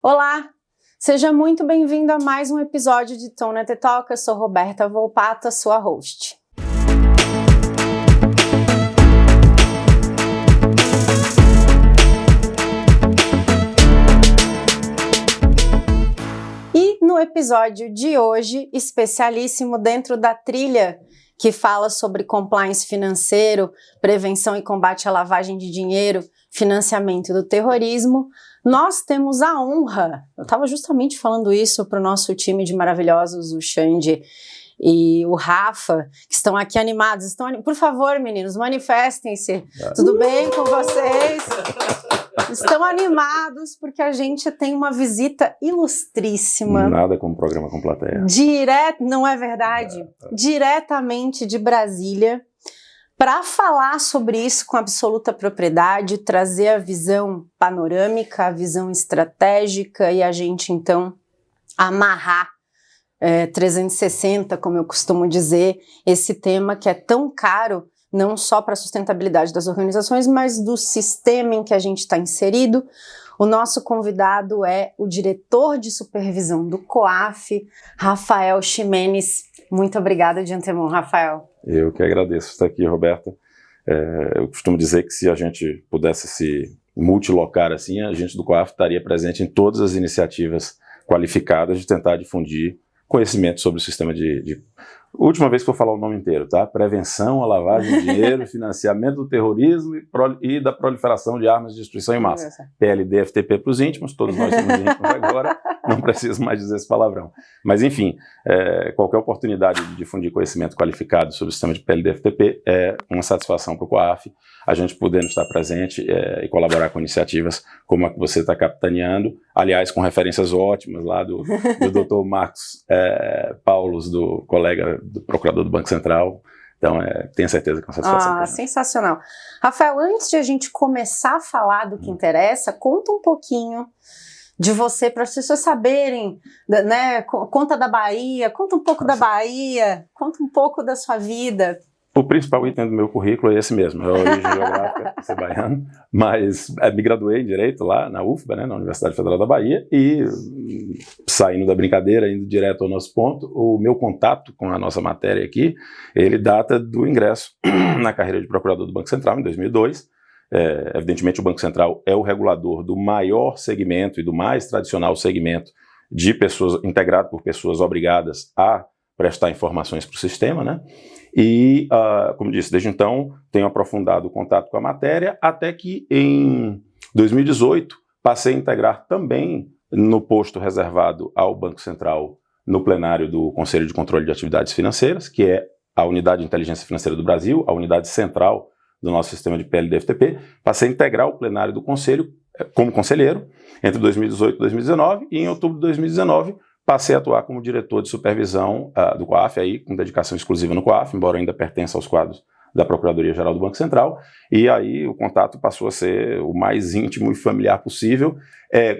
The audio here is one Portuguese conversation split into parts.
Olá, seja muito bem-vindo a mais um episódio de Tona TED Talk. Eu sou Roberta Volpato, sua host. E no episódio de hoje, especialíssimo dentro da trilha que fala sobre compliance financeiro, prevenção e combate à lavagem de dinheiro, financiamento do terrorismo, nós temos a honra, eu estava justamente falando isso para o nosso time de maravilhosos, o Xande e o Rafa, que estão aqui animados. Por favor, meninos, manifestem-se. Tudo bem com vocês? Estão animados porque a gente tem uma visita ilustríssima. Nada como programa com plateia. Não é verdade? Diretamente de Brasília. Para falar sobre isso com absoluta propriedade, trazer a visão panorâmica, a visão estratégica e a gente, então, amarrar 360, como eu costumo dizer, esse tema que é tão caro, não só para a sustentabilidade das organizações, mas do sistema em que a gente está inserido. O nosso convidado é o diretor de supervisão do COAF, Rafael Ximenes. Muito obrigada de antemão, Rafael. Eu que agradeço estar aqui, Roberta. Eu costumo dizer que se a gente pudesse se multilocar assim, a gente do COAF estaria presente em todas as iniciativas qualificadas de tentar difundir conhecimento sobre o sistema de... Última vez que eu vou falar o nome inteiro, tá? Prevenção à lavagem de dinheiro, financiamento do terrorismo e da proliferação de armas de destruição em massa. PLD, FTP para os íntimos, todos nós somos íntimos agora, não preciso mais dizer esse palavrão. Mas enfim, qualquer oportunidade de difundir conhecimento qualificado sobre o sistema de PLD, FTP é uma satisfação para o COAF, a gente podendo estar presente e colaborar com iniciativas como a que você está capitaneando, aliás, com referências ótimas lá do Dr. Marcos Paulos, do colega do procurador do Banco Central. Então, tenho certeza que é uma satisfação. Sensacional. Rafael, antes de a gente começar a falar do que interessa, conta um pouquinho de você, para as pessoas saberem, né? Conta da Bahia, conta um pouco da Bahia, conta um pouco da sua vida. O principal item do meu currículo é esse mesmo, é a origem geográfica, ser baiano, mas me graduei em Direito lá na UFBA, né, na Universidade Federal da Bahia, e saindo da brincadeira, indo direto ao nosso ponto, o meu contato com a nossa matéria aqui, ele data do ingresso na carreira de procurador do Banco Central em 2002, evidentemente o Banco Central é o regulador do maior segmento e do mais tradicional segmento de pessoas, integrado por pessoas obrigadas a prestar informações para o sistema, né? E, como disse, desde então tenho aprofundado o contato com a matéria, até que em 2018 passei a integrar também no posto reservado ao Banco Central no plenário do Conselho de Controle de Atividades Financeiras, que é a Unidade de Inteligência Financeira do Brasil, a unidade central do nosso sistema de PLD-FTP, passei a integrar o plenário do Conselho como conselheiro entre 2018 e 2019, e em outubro de 2019 passei a atuar como diretor de supervisão do COAF, aí, com dedicação exclusiva no COAF, embora ainda pertença aos quadros da Procuradoria-Geral do Banco Central, e aí o contato passou a ser o mais íntimo e familiar possível.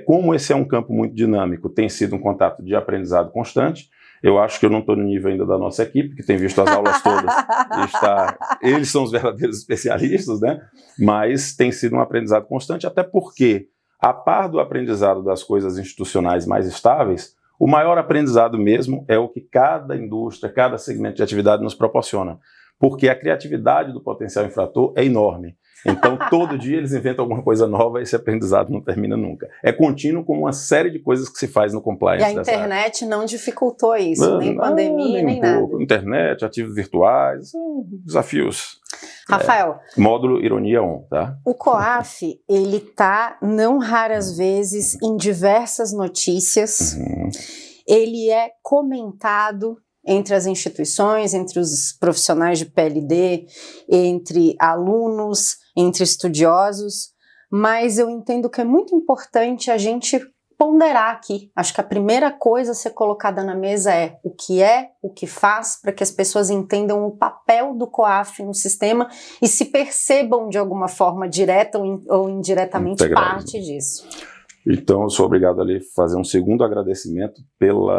Como esse é um campo muito dinâmico, tem sido um contato de aprendizado constante. Eu acho que eu não estou no nível ainda da nossa equipe, que tem visto as aulas todas, eles são os verdadeiros especialistas, né? Mas tem sido um aprendizado constante, até porque, a par do aprendizado das coisas institucionais mais estáveis, o maior aprendizado mesmo é o que cada indústria, cada segmento de atividade nos proporciona, porque a criatividade do potencial infrator é enorme. Então, todo dia eles inventam alguma coisa nova e esse aprendizado não termina nunca. É contínuo como uma série de coisas que se faz no compliance. E a internet não dificultou isso, nem pandemia, nem nada. Internet, ativos virtuais, são desafios. Rafael, módulo Ironia 1, tá? O COAF, ele tá, não raras vezes, em diversas notícias. Ele é comentado entre as instituições, entre os profissionais de PLD, entre alunos, entre estudiosos, mas eu entendo que é muito importante a gente ponderar aqui. Acho que a primeira coisa a ser colocada na mesa é o que faz, para que as pessoas entendam o papel do COAF no sistema e se percebam de alguma forma, direta ou indiretamente, parte disso. Então, eu sou obrigado a fazer um segundo agradecimento pelo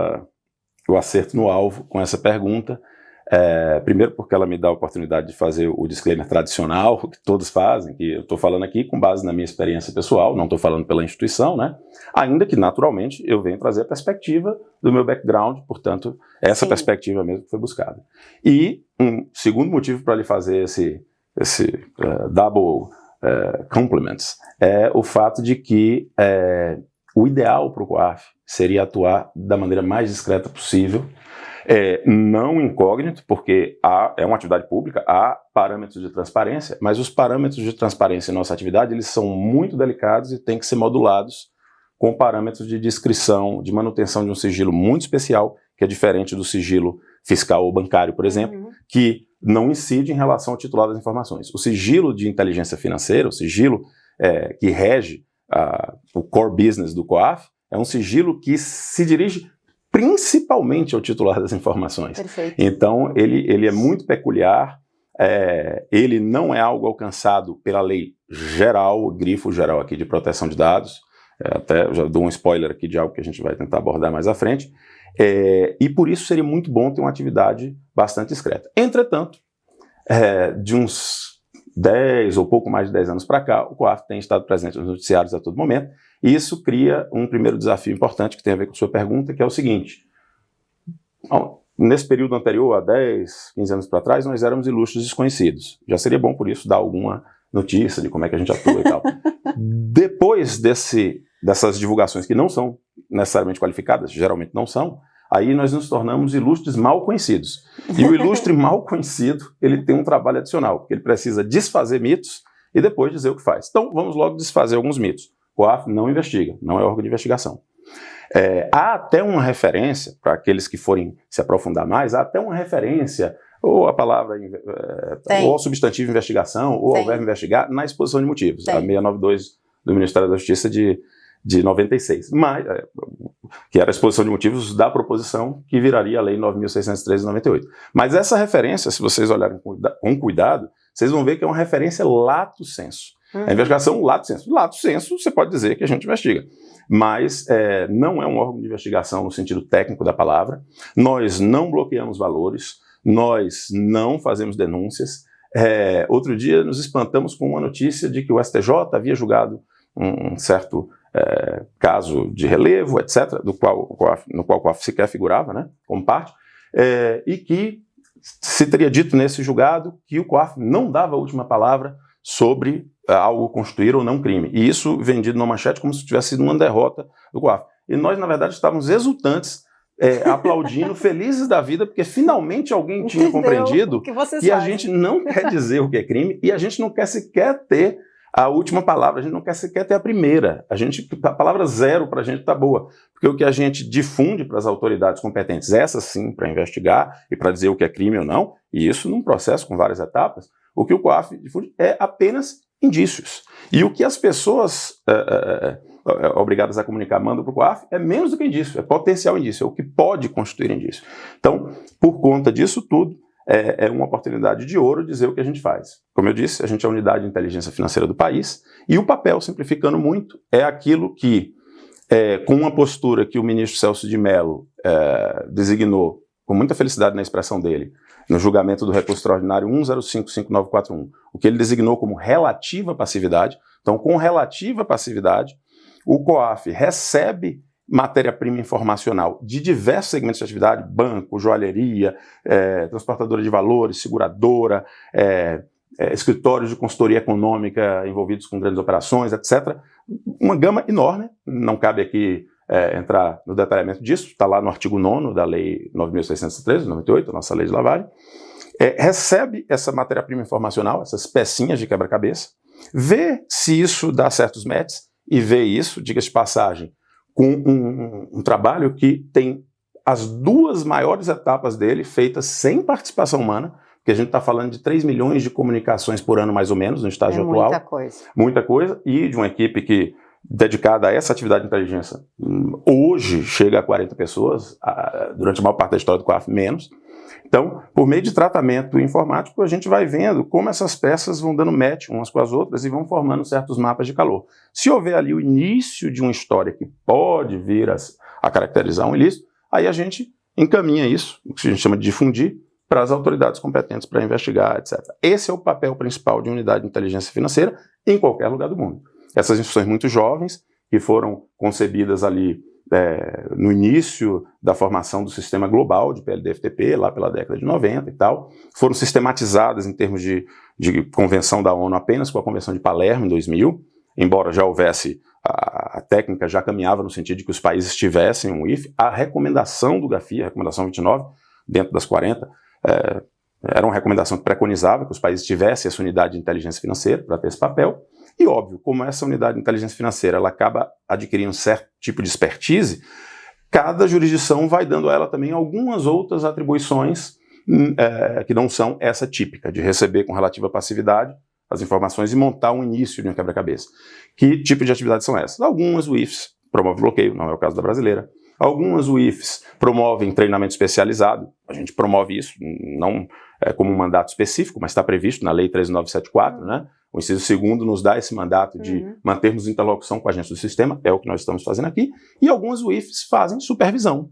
acerto no alvo com essa pergunta. Primeiro porque ela me dá a oportunidade de fazer o disclaimer tradicional, que todos fazem, que eu estou falando aqui com base na minha experiência pessoal, não estou falando pela instituição, né? Ainda que, naturalmente, eu venho trazer a perspectiva do meu background, portanto, essa perspectiva mesmo que foi buscada. E um segundo motivo para lhe fazer esse double compliments é o fato de que o ideal para o COAF seria atuar da maneira mais discreta possível, não incógnito, porque é uma atividade pública, há parâmetros de transparência, mas os parâmetros de transparência em nossa atividade, eles são muito delicados e têm que ser modulados com parâmetros de discrição, de manutenção de um sigilo muito especial, que é diferente do sigilo fiscal ou bancário, por exemplo, que não incide em relação ao titular das informações. O sigilo de inteligência financeira, o sigilo que rege o core business do COAF, é um sigilo que se dirige principalmente ao titular das informações. Perfeito. Então, ele é muito peculiar, ele não é algo alcançado pela lei geral, o grifo geral aqui de proteção de dados, até já dou um spoiler aqui de algo que a gente vai tentar abordar mais à frente, e por isso seria muito bom ter uma atividade bastante discreta. Entretanto, de uns 10 ou pouco mais de 10 anos para cá, o COAF tem estado presente nos noticiários a todo momento, e isso cria um primeiro desafio importante que tem a ver com a sua pergunta, que é o seguinte: nesse período anterior, há 10, 15 anos para trás, nós éramos ilustres desconhecidos. Já seria bom, por isso, dar alguma notícia de como é que a gente atua e tal. Depois dessas divulgações que não são necessariamente qualificadas, geralmente não são, aí nós nos tornamos ilustres mal conhecidos. E o ilustre mal conhecido, ele tem um trabalho adicional, porque ele precisa desfazer mitos e depois dizer o que faz. Então, vamos logo desfazer alguns mitos. O COAF não investiga, não é órgão de investigação. Há até uma referência, para aqueles que forem se aprofundar mais, há até uma referência, ou a palavra, ou ao substantivo investigação, ou ao verbo investigar, na exposição de motivos, a 692 do Ministério da Justiça de 96, mas, que era a exposição de motivos da proposição que viraria a Lei 9.613 de 98. Mas essa referência, se vocês olharem com cuidado, vocês vão ver que é uma referência lato sensu. A investigação lato sensu. Lato sensu, você pode dizer que a gente investiga, mas não é um órgão de investigação no sentido técnico da palavra. Nós não bloqueamos valores, nós não fazemos denúncias. Outro dia nos espantamos com uma notícia de que o STJ havia julgado um certo caso de relevo, etc., no qual o COAF sequer figurava, né, como parte, e que se teria dito nesse julgado que o COAF não dava a última palavra sobre algo constituir ou não crime. E isso vendido na manchete como se tivesse sido uma derrota do COAF. E nós, na verdade, estávamos exultantes, aplaudindo, felizes da vida, porque finalmente alguém tinha compreendido que a gente não quer dizer o que é crime e a gente não quer sequer ter a última palavra, a gente não quer sequer ter a primeira. A palavra zero para a gente está boa, porque o que a gente difunde para as autoridades competentes, essas sim, para investigar e para dizer o que é crime ou não, e isso num processo com várias etapas, o que o COAF difunde é apenas indícios. E o que as pessoas obrigadas a comunicar mandam para o COAF é menos do que indício, é potencial indício, é o que pode constituir indício. Então, por conta disso tudo, é uma oportunidade de ouro dizer o que a gente faz. Como eu disse, a gente é a unidade de inteligência financeira do país, e o papel, simplificando muito, é aquilo que, com uma postura que o ministro Celso de Mello designou, com muita felicidade na expressão dele, no julgamento do recurso extraordinário 1055941, o que ele designou como relativa passividade. Então, com relativa passividade, o COAF recebe matéria-prima informacional de diversos segmentos de atividade, banco, joalheria, transportadora de valores, seguradora, escritórios de consultoria econômica envolvidos com grandes operações, etc. Uma gama enorme, não cabe aqui entrar no detalhamento disso, está lá no artigo 9º da Lei 9.613, de 98, a nossa lei de lavagem, recebe essa matéria-prima informacional, essas pecinhas de quebra-cabeça, vê se isso dá certos matches, e vê isso, diga-se de passagem, com um trabalho que tem as duas maiores etapas dele feitas sem participação humana, porque a gente está falando de 3 milhões de comunicações por ano, mais ou menos, no estágio atual. Muita coisa. Muita coisa, e de uma equipe que, dedicada a essa atividade de inteligência, hoje chega a 40 pessoas, durante a maior parte da história do COAF, menos. Então, por meio de tratamento informático, a gente vai vendo como essas peças vão dando match umas com as outras e vão formando certos mapas de calor. Se houver ali o início de uma história que pode vir a caracterizar um ilícito, aí a gente encaminha isso, o que a gente chama de difundir, para as autoridades competentes para investigar, etc. Esse é o papel principal de unidade de inteligência financeira em qualquer lugar do mundo. Essas instituições muito jovens, que foram concebidas ali no início da formação do sistema global de PLD-FTP, lá pela década de 90 e tal, foram sistematizadas em termos de convenção da ONU apenas com a Convenção de Palermo, em 2000, embora já houvesse, a técnica já caminhava no sentido de que os países tivessem um IF. A recomendação do GAFI, a recomendação 29, dentro das 40, era uma recomendação que preconizava que os países tivessem essa unidade de inteligência financeira para ter esse papel. E óbvio, como essa unidade de inteligência financeira ela acaba adquirindo um certo tipo de expertise, cada jurisdição vai dando a ela também algumas outras atribuições que não são essa típica, de receber com relativa passividade as informações e montar um início de um quebra-cabeça. Que tipo de atividades são essas? Algumas UIFs promovem bloqueio, não é o caso da brasileira. Algumas UIFs promovem treinamento especializado, a gente promove isso, não como um mandato específico, mas está previsto na Lei 13974, né? O inciso 2º nos dá esse mandato de mantermos interlocução com agentes do sistema, é o que nós estamos fazendo aqui, e algumas UIFs fazem supervisão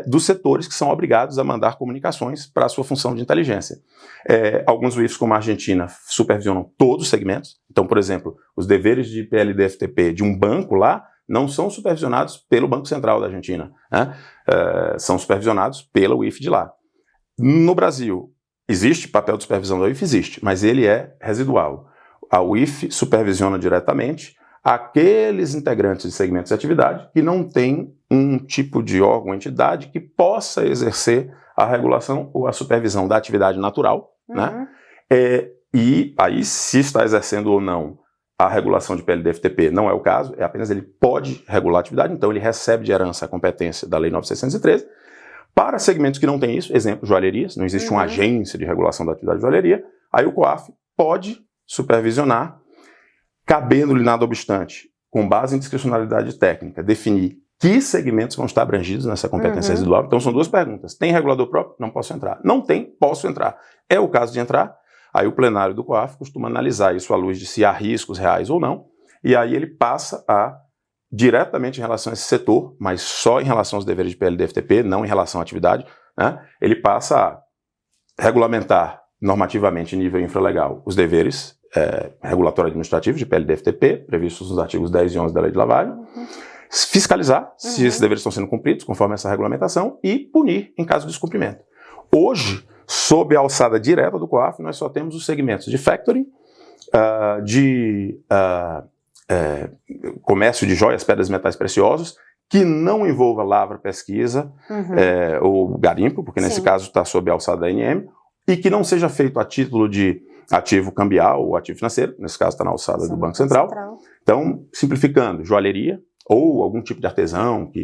dos setores que são obrigados a mandar comunicações para a sua função de inteligência. Alguns UIFs, como a Argentina, supervisionam todos os segmentos. Então, por exemplo, os deveres de PLD-FTP de um banco lá não são supervisionados pelo Banco Central da Argentina, né? São supervisionados pela UIF de lá. No Brasil, existe papel de supervisão da UIF? Existe, mas ele é residual. A UIF supervisiona diretamente aqueles integrantes de segmentos de atividade que não têm um tipo de órgão ou entidade que possa exercer a regulação ou a supervisão da atividade natural, né? E aí, se está exercendo ou não a regulação de PLD-FTP, não é o caso, é apenas ele pode regular a atividade, então ele recebe de herança a competência da Lei 9.613. Para segmentos que não têm isso, exemplo, joalherias, não existe uma agência de regulação da atividade de joalheria, aí o COAF pode supervisionar, cabendo-lhe nada obstante, com base em discricionalidade técnica, definir que segmentos vão estar abrangidos nessa competência residual. Então são duas perguntas. Tem regulador próprio? Não posso entrar. Não tem? Posso entrar. É o caso de entrar, aí o plenário do COAF costuma analisar isso à luz de se há riscos reais ou não, e aí ele passa a diretamente em relação a esse setor, mas só em relação aos deveres de PLD-FTP, não em relação à atividade, né? Ele passa a regulamentar normativamente em nível infralegal os deveres regulatório administrativo de PLD-FTP, previstos nos artigos 10 e 11 da Lei de Lavagem, fiscalizar se esses deveres estão sendo cumpridos conforme essa regulamentação e punir em caso de descumprimento. Hoje, sob a alçada direta do COAF, nós só temos os segmentos de factoring, comércio de joias, pedras e metais preciosos, que não envolva lavra, pesquisa ou garimpo, porque nesse caso está sob a alçada da ANM, e que não seja feito a título de ativo cambial ou ativo financeiro, nesse caso está na alçada do Banco Central. Então, simplificando, joalheria ou algum tipo de artesão que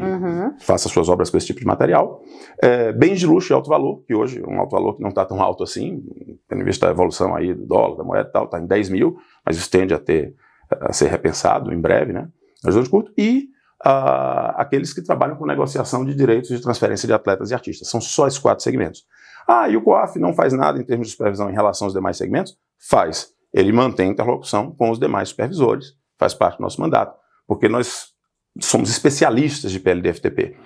faça suas obras com esse tipo de material. Bens de luxo e alto valor, que hoje é um alto valor que não está tão alto assim, tendo em vista a evolução aí do dólar, da moeda e tal, está em 10 mil, mas isso tende a ser repensado em breve, né? Horizonte curto. E aqueles que trabalham com negociação de direitos de transferência de atletas e artistas. São só esses 4 segmentos. E o COAF não faz nada em termos de supervisão em relação aos demais segmentos? Faz. Ele mantém interlocução com os demais supervisores, faz parte do nosso mandato, porque nós somos especialistas de PLD-FTP.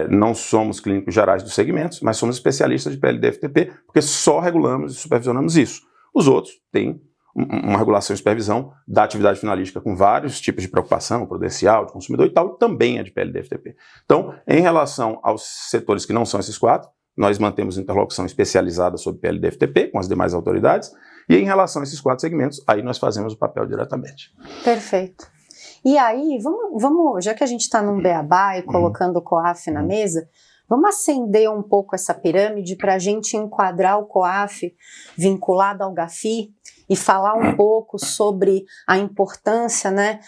Não somos clínicos gerais dos segmentos, mas somos especialistas de PLD-FTP, porque só regulamos e supervisionamos isso. Os outros têm uma regulação e supervisão da atividade finalística com vários tipos de preocupação, prudencial, de consumidor e tal, e também é de PLD-FTP. Então, em relação aos setores que não são esses 4, nós mantemos interlocução especializada sobre PLD-FTP com as demais autoridades, e em relação a esses 4 segmentos, aí nós fazemos o papel diretamente. Perfeito. E aí, vamos, já que a gente está num beabá e colocando o COAF na mesa, vamos acender um pouco essa pirâmide para a gente enquadrar o COAF vinculado ao GAFI e falar um pouco sobre a importância, né,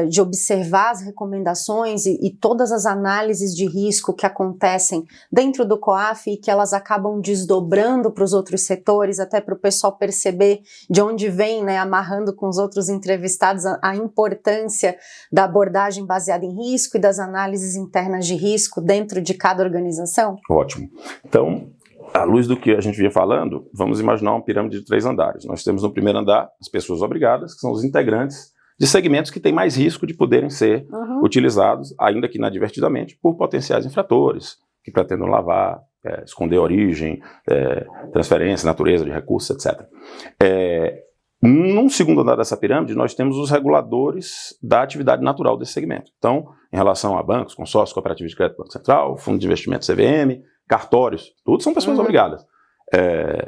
de observar as recomendações e todas as análises de risco que acontecem dentro do COAF e que elas acabam desdobrando para os outros setores, até para o pessoal perceber de onde vem, né, amarrando com os outros entrevistados a importância da abordagem baseada em risco e das análises internas de risco dentro de cada organização? Ótimo. Então, à luz do que a gente vinha falando, vamos imaginar uma pirâmide de 3 andares. Nós temos no primeiro andar as pessoas obrigadas, que são os integrantes de segmentos que têm mais risco de poderem ser utilizados, ainda que inadvertidamente, por potenciais infratores, que pretendam lavar esconder a origem, transferência, natureza de recursos, etc. Num segundo andar dessa pirâmide, nós temos os reguladores da atividade natural desse segmento. Então, em relação a bancos, consórcios, cooperativas de crédito, Banco Central, Fundo de Investimento CVM, cartórios, tudo são pessoas obrigadas.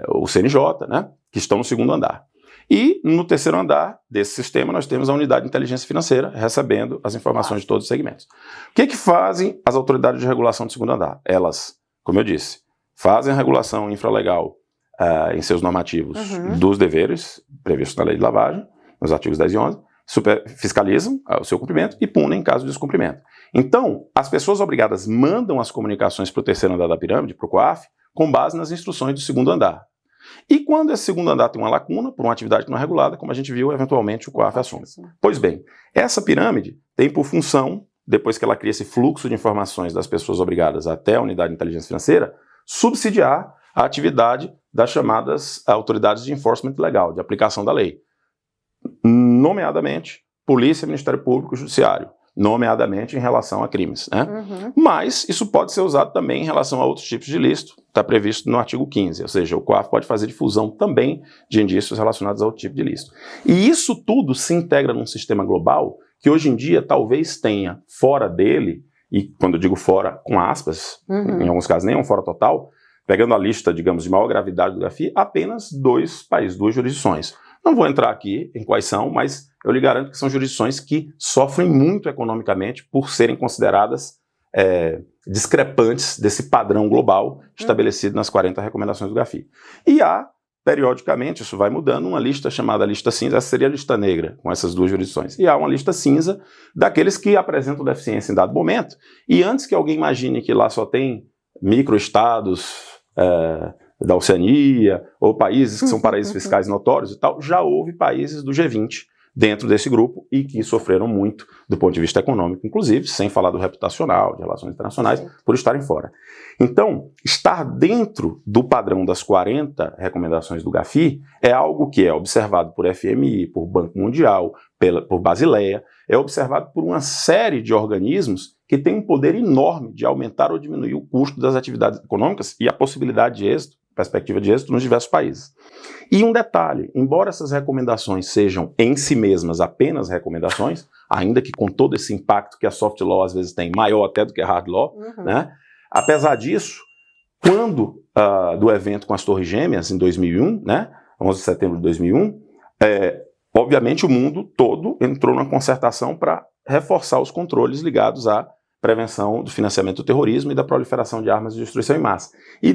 O CNJ, né, que estão no segundo andar. E no terceiro andar desse sistema nós temos a unidade de inteligência financeira recebendo as informações de todos os segmentos. O que fazem as autoridades de regulação do segundo andar? Elas, como eu disse, fazem a regulação infralegal em seus normativos dos deveres previstos na lei de lavagem, nos artigos 10 e 11, fiscalizam o seu cumprimento e punem em caso de descumprimento. Então, as pessoas obrigadas mandam as comunicações para o terceiro andar da pirâmide, para o COAF, com base nas instruções do segundo andar. E quando esse segundo andar tem uma lacuna, por uma atividade que não é regulada, como a gente viu, eventualmente o COAF assume. Pois bem, essa pirâmide tem por função, depois que ela cria esse fluxo de informações das pessoas obrigadas até a unidade de inteligência financeira, subsidiar a atividade das chamadas autoridades de enforcement legal, de aplicação da lei. Nomeadamente, Polícia, Ministério Público e Judiciário. Nomeadamente em relação a crimes, né? Mas isso pode ser usado também em relação a outros tipos de ilícito, está previsto no artigo 15, ou seja, o COAF pode fazer difusão também de indícios relacionados a outro tipo de ilícito. E isso tudo se integra num sistema global que hoje em dia talvez tenha fora dele, e quando eu digo fora com aspas, em alguns casos nem um fora total, pegando a lista, digamos, de maior gravidade do GAFI, apenas 2 países, 2 jurisdições. Não vou entrar aqui em quais são, mas eu lhe garanto que são jurisdições que sofrem muito economicamente por serem consideradas discrepantes desse padrão global estabelecido nas 40 recomendações do GAFI. E há, periodicamente, isso vai mudando, uma lista chamada lista cinza, essa seria a lista negra, com essas 2 jurisdições. E há uma lista cinza daqueles que apresentam deficiência em dado momento, e antes que alguém imagine que lá só tem microestados da Oceania, ou países que são paraísos fiscais notórios e tal, já houve países do G20 dentro desse grupo e que sofreram muito do ponto de vista econômico, inclusive, sem falar do reputacional, de relações internacionais, por estarem fora. Então, estar dentro do padrão das 40 recomendações do GAFI é algo que é observado por FMI, por Banco Mundial, por Basileia, é observado por uma série de organismos que têm um poder enorme de aumentar ou diminuir o custo das atividades econômicas e a possibilidade de êxito, perspectiva de êxito nos diversos países. E um detalhe, embora essas recomendações sejam em si mesmas apenas recomendações, ainda que com todo esse impacto que a soft law às vezes tem, maior até do que a hard law, né? Apesar disso, quando do evento com as Torres Gêmeas em 2001, né, 11 de setembro de 2001, obviamente o mundo todo entrou numa concertação para reforçar os controles ligados à prevenção do financiamento do terrorismo e da proliferação de armas de destruição em massa. E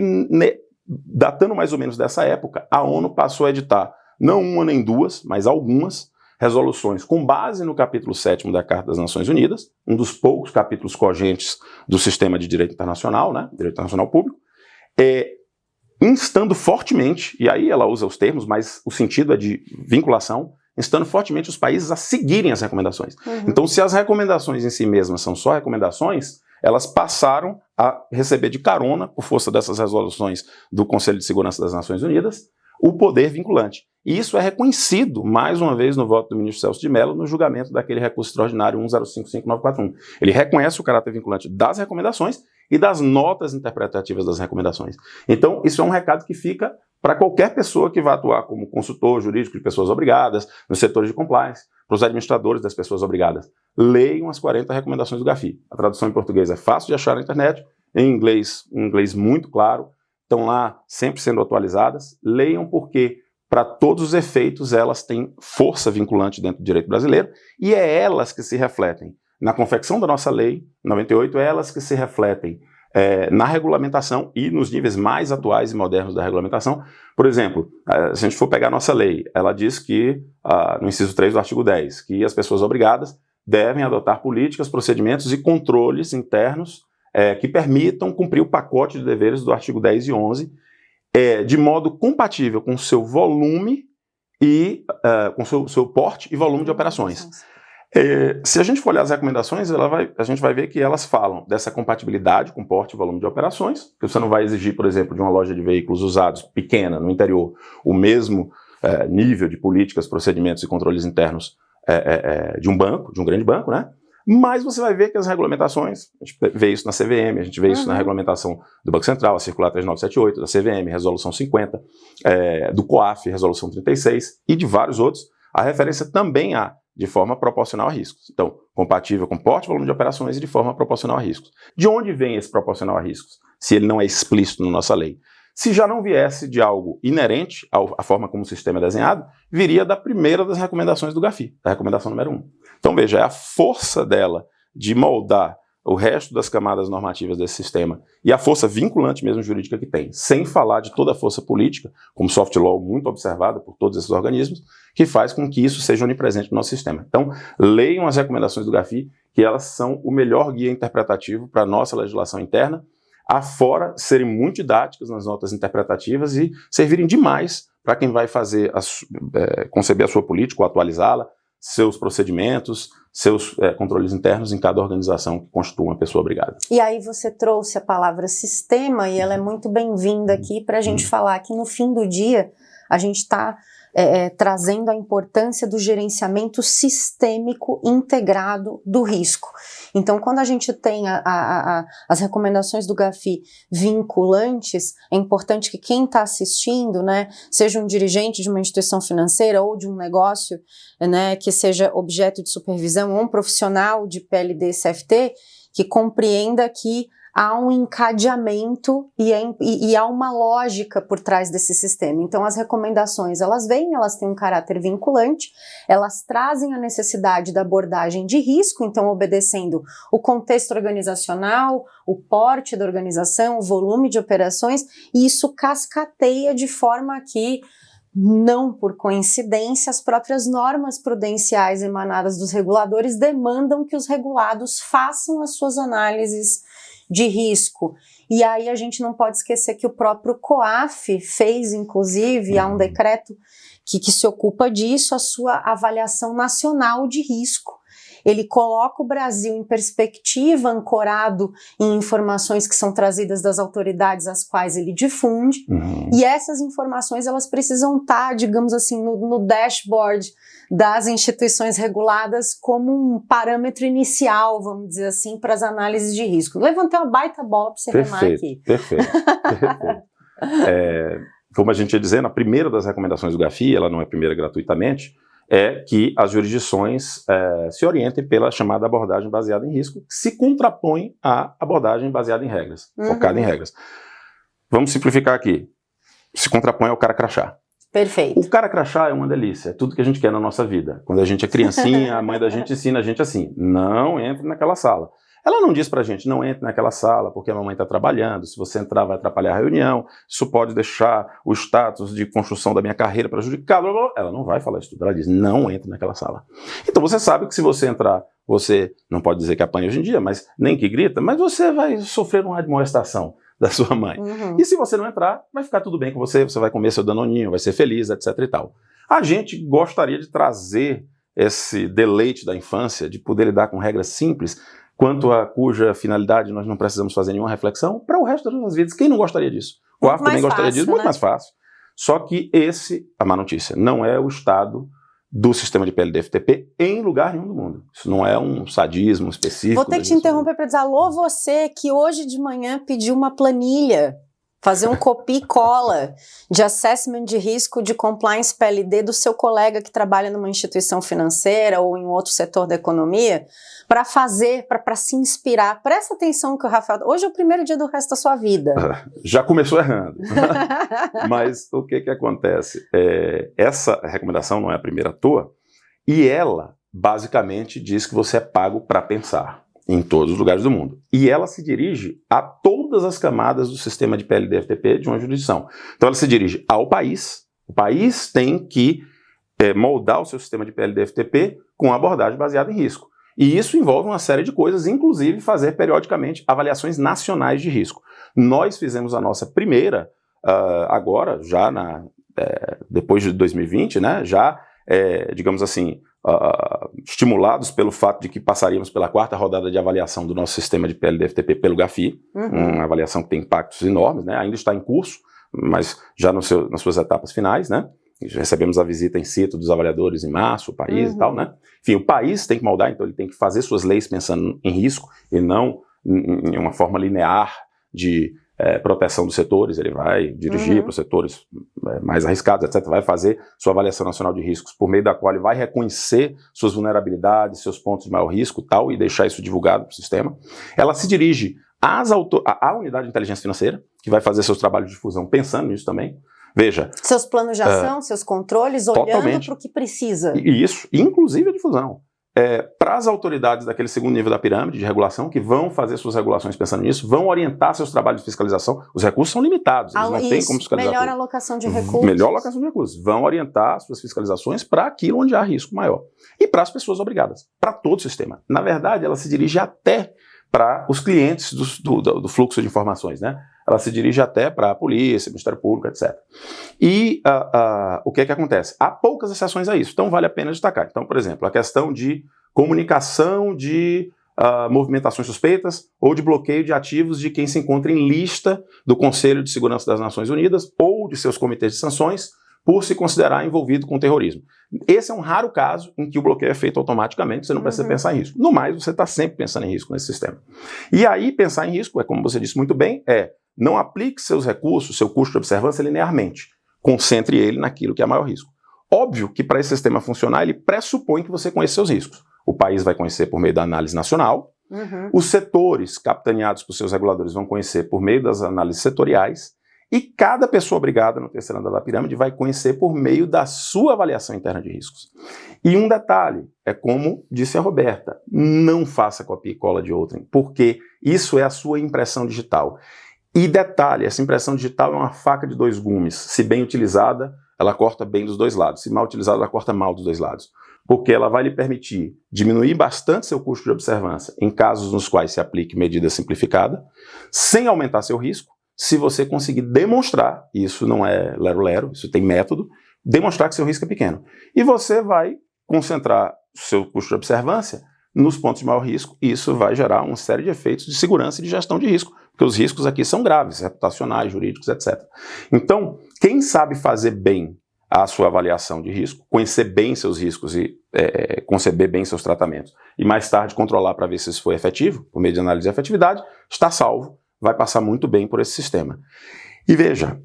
datando mais ou menos dessa época, a ONU passou a editar, não uma nem 2, mas algumas resoluções com base no capítulo 7º da Carta das Nações Unidas, um dos poucos capítulos cogentes do sistema de direito internacional, né, direito internacional público, instando fortemente, e aí ela usa os termos, mas o sentido é de vinculação, instando fortemente os países a seguirem as recomendações. Então, se as recomendações em si mesmas são só recomendações, elas passaram a receber de carona, por força dessas resoluções do Conselho de Segurança das Nações Unidas, o poder vinculante. E isso é reconhecido, mais uma vez, no voto do ministro Celso de Mello, no julgamento daquele recurso extraordinário 1055.941. Ele reconhece o caráter vinculante das recomendações e das notas interpretativas das recomendações. Então, isso é um recado que fica para qualquer pessoa que vá atuar como consultor jurídico de pessoas obrigadas, nos setores de compliance, para os administradores das pessoas obrigadas. Leiam as 40 recomendações do GAFI. A tradução em português é fácil de achar na internet, em inglês muito claro, estão lá sempre sendo atualizadas. Leiam porque, para todos os efeitos, elas têm força vinculante dentro do direito brasileiro e é elas que se refletem na confecção da nossa lei, 98, é elas que se refletem na regulamentação e nos níveis mais atuais e modernos da regulamentação. Por exemplo, se a gente for pegar a nossa lei, ela diz que, no inciso 3 do artigo 10, que as pessoas obrigadas devem adotar políticas, procedimentos e controles internos que permitam cumprir o pacote de deveres do artigo 10 e 11 de modo compatível com o seu volume e com o seu porte e volume de operações. Se a gente for olhar as recomendações, a gente vai ver que elas falam dessa compatibilidade com porte e volume de operações, que você não vai exigir, por exemplo, de uma loja de veículos usados pequena, no interior, o mesmo nível de políticas, procedimentos e controles internos de um banco, de um grande banco, né? Mas você vai ver que as regulamentações, a gente vê isso na CVM, a gente vê isso na regulamentação do Banco Central, a Circular 3978, da CVM, Resolução 50, do COAF, Resolução 36 e de vários outros, a referência também há de forma proporcional a riscos. Então, compatível com porte e volume de operações e de forma proporcional a riscos. De onde vem esse proporcional a riscos, se ele não é explícito na nossa lei? Se já não viesse de algo inerente à forma como o sistema é desenhado, viria da primeira das recomendações do GAFI, da recomendação número 1. Então veja, é a força dela de moldar o resto das camadas normativas desse sistema e a força vinculante mesmo jurídica que tem, sem falar de toda a força política, como soft law muito observada por todos esses organismos, que faz com que isso seja onipresente no nosso sistema. Então, leiam as recomendações do GAFI, que elas são o melhor guia interpretativo para a nossa legislação interna, afora serem muito didáticas nas notas interpretativas e servirem demais para quem vai fazer conceber a sua política ou atualizá-la, seus procedimentos, seus controles internos em cada organização que constitua uma pessoa obrigada. E aí você trouxe a palavra sistema e ela é muito bem-vinda aqui para a gente falar que no fim do dia a gente está trazendo a importância do gerenciamento sistêmico integrado do risco. Então, quando a gente tem as recomendações do GAFI vinculantes, é importante que quem está assistindo, né, seja um dirigente de uma instituição financeira ou de um negócio, né, que seja objeto de supervisão, ou um profissional de PLD CFT, que compreenda que há um encadeamento e há uma lógica por trás desse sistema. Então, as recomendações, elas têm um caráter vinculante, elas trazem a necessidade da abordagem de risco, então obedecendo o contexto organizacional, o porte da organização, o volume de operações, e isso cascateia de forma que, não por coincidência, as próprias normas prudenciais emanadas dos reguladores demandam que os regulados façam as suas análises de risco. E aí a gente não pode esquecer que o próprio COAF fez, inclusive, há um decreto que se ocupa disso, a sua avaliação nacional de risco. Ele coloca o Brasil em perspectiva, ancorado em informações que são trazidas das autoridades às quais ele difunde, e essas informações elas precisam estar, digamos assim, no dashboard das instituições reguladas como um parâmetro inicial, vamos dizer assim, para as análises de risco. Levantei uma baita bola para você remar aqui. Perfeito. Como a gente ia dizendo, a primeira das recomendações do GAFI, ela não é primeira gratuitamente, é que as jurisdições se orientem pela chamada abordagem baseada em risco, que se contrapõe à abordagem baseada em regras, focada em regras. Vamos simplificar aqui. Se contrapõe ao cara crachá. Perfeito. O cara crachá é uma delícia, é tudo que a gente quer na nossa vida. Quando a gente é criancinha, a mãe da gente ensina a gente assim, não entre naquela sala. Ela não diz pra gente, não entre naquela sala porque a mamãe está trabalhando, se você entrar vai atrapalhar a reunião, isso pode deixar o status de construção da minha carreira prejudicado, blá, blá. Ela não vai falar isso tudo, ela diz, não entre naquela sala. Então você sabe que se você entrar, você não pode dizer que apanha hoje em dia, mas nem que grita, mas você vai sofrer uma admoestação da sua mãe. E se você não entrar, vai ficar tudo bem com você, você vai comer seu danoninho, vai ser feliz, etc e tal. A gente gostaria de trazer esse deleite da infância, de poder lidar com regras simples, quanto a cuja finalidade nós não precisamos fazer nenhuma reflexão, para o resto das nossas vidas. Quem não gostaria disso? O AF também gostaria disso, muito mais fácil. Só que a má notícia, não é o estado do sistema de PLD-FTP em lugar nenhum do mundo. Isso não é um sadismo específico. Vou ter que te interromper para dizer, alô, você que hoje de manhã pediu uma planilha, fazer um copia e cola de assessment de risco de compliance PLD do seu colega que trabalha numa instituição financeira ou em outro setor da economia, para fazer, para se inspirar. Presta atenção no que o Rafael... Hoje é o primeiro dia do resto da sua vida. Já começou errando. Mas o que acontece? Essa recomendação não é a primeira à toa, e ela basicamente diz que você é pago para pensar em todos os lugares do mundo. E ela se dirige a todas as camadas do sistema de PLD-FTP de uma jurisdição. Então ela se dirige ao país. O país tem que moldar o seu sistema de PLD-FTP com abordagem baseada em risco. E isso envolve uma série de coisas, inclusive fazer periodicamente avaliações nacionais de risco. Nós fizemos a nossa primeira, agora, já depois de 2020, né, já, digamos assim, estimulados pelo fato de que passaríamos pela 4ª rodada de avaliação do nosso sistema de PLD-FTP pelo GAFI, uma avaliação que tem impactos enormes, né, ainda está em curso, mas já nas suas etapas finais, né? recebemos a visita in situ dos avaliadores em março, o país e tal, né? Enfim, o país tem que moldar, então ele tem que fazer suas leis pensando em risco e não em uma forma linear de proteção dos setores. Ele vai dirigir para os setores mais arriscados, etc. Vai fazer sua avaliação nacional de riscos, por meio da qual ele vai reconhecer suas vulnerabilidades, seus pontos de maior risco e tal, e deixar isso divulgado para o sistema. Ela se dirige à unidade de inteligência financeira, que vai fazer seus trabalhos de difusão pensando nisso também. Veja. Seus planos de ação, seus controles, olhando para o que precisa. E isso, inclusive a difusão. Para as autoridades daquele segundo nível da pirâmide de regulação, que vão fazer suas regulações pensando nisso, vão orientar seus trabalhos de fiscalização. Os recursos são limitados, eles não têm como fiscalizar melhor tudo. Alocação de recursos. Melhor alocação de recursos. Vão orientar suas fiscalizações para aquilo onde há risco maior. E para as pessoas obrigadas, para todo o sistema. Na verdade, ela se dirige até para os clientes do fluxo de informações, né? Ela se dirige até para a polícia, Ministério Público, etc. E o que é que acontece? Há poucas exceções a isso, então vale a pena destacar. Então, por exemplo, a questão de comunicação de movimentações suspeitas ou de bloqueio de ativos de quem se encontra em lista do Conselho de Segurança das Nações Unidas ou de seus comitês de sanções por se considerar envolvido com terrorismo. Esse é um raro caso em que o bloqueio é feito automaticamente, você não precisa pensar em risco. No mais, você está sempre pensando em risco nesse sistema. E aí, pensar em risco, como você disse muito bem, não aplique seus recursos, seu custo de observância linearmente. Concentre ele naquilo que é maior risco. Óbvio que para esse sistema funcionar, ele pressupõe que você conheça seus riscos. O país vai conhecer por meio da análise nacional, os setores capitaneados por seus reguladores vão conhecer por meio das análises setoriais, e cada pessoa obrigada no terceiro andar da pirâmide vai conhecer por meio da sua avaliação interna de riscos. E um detalhe, como disse a Roberta, não faça copia e cola de outrem, porque isso é a sua impressão digital. E detalhe, essa impressão digital é uma faca de dois gumes. Se bem utilizada, ela corta bem dos dois lados. Se mal utilizada, ela corta mal dos dois lados. Porque ela vai lhe permitir diminuir bastante seu custo de observância em casos nos quais se aplique medida simplificada, sem aumentar seu risco, se você conseguir demonstrar, isso não é lero-lero, isso tem método, demonstrar que seu risco é pequeno. E você vai concentrar seu custo de observância nos pontos de maior risco, e isso vai gerar uma série de efeitos de segurança e de gestão de risco, porque os riscos aqui são graves, reputacionais, jurídicos, etc. Então, quem sabe fazer bem a sua avaliação de risco, conhecer bem seus riscos e conceber bem seus tratamentos, e mais tarde controlar para ver se isso foi efetivo, por meio de análise de efetividade, está salvo, vai passar muito bem por esse sistema. E veja,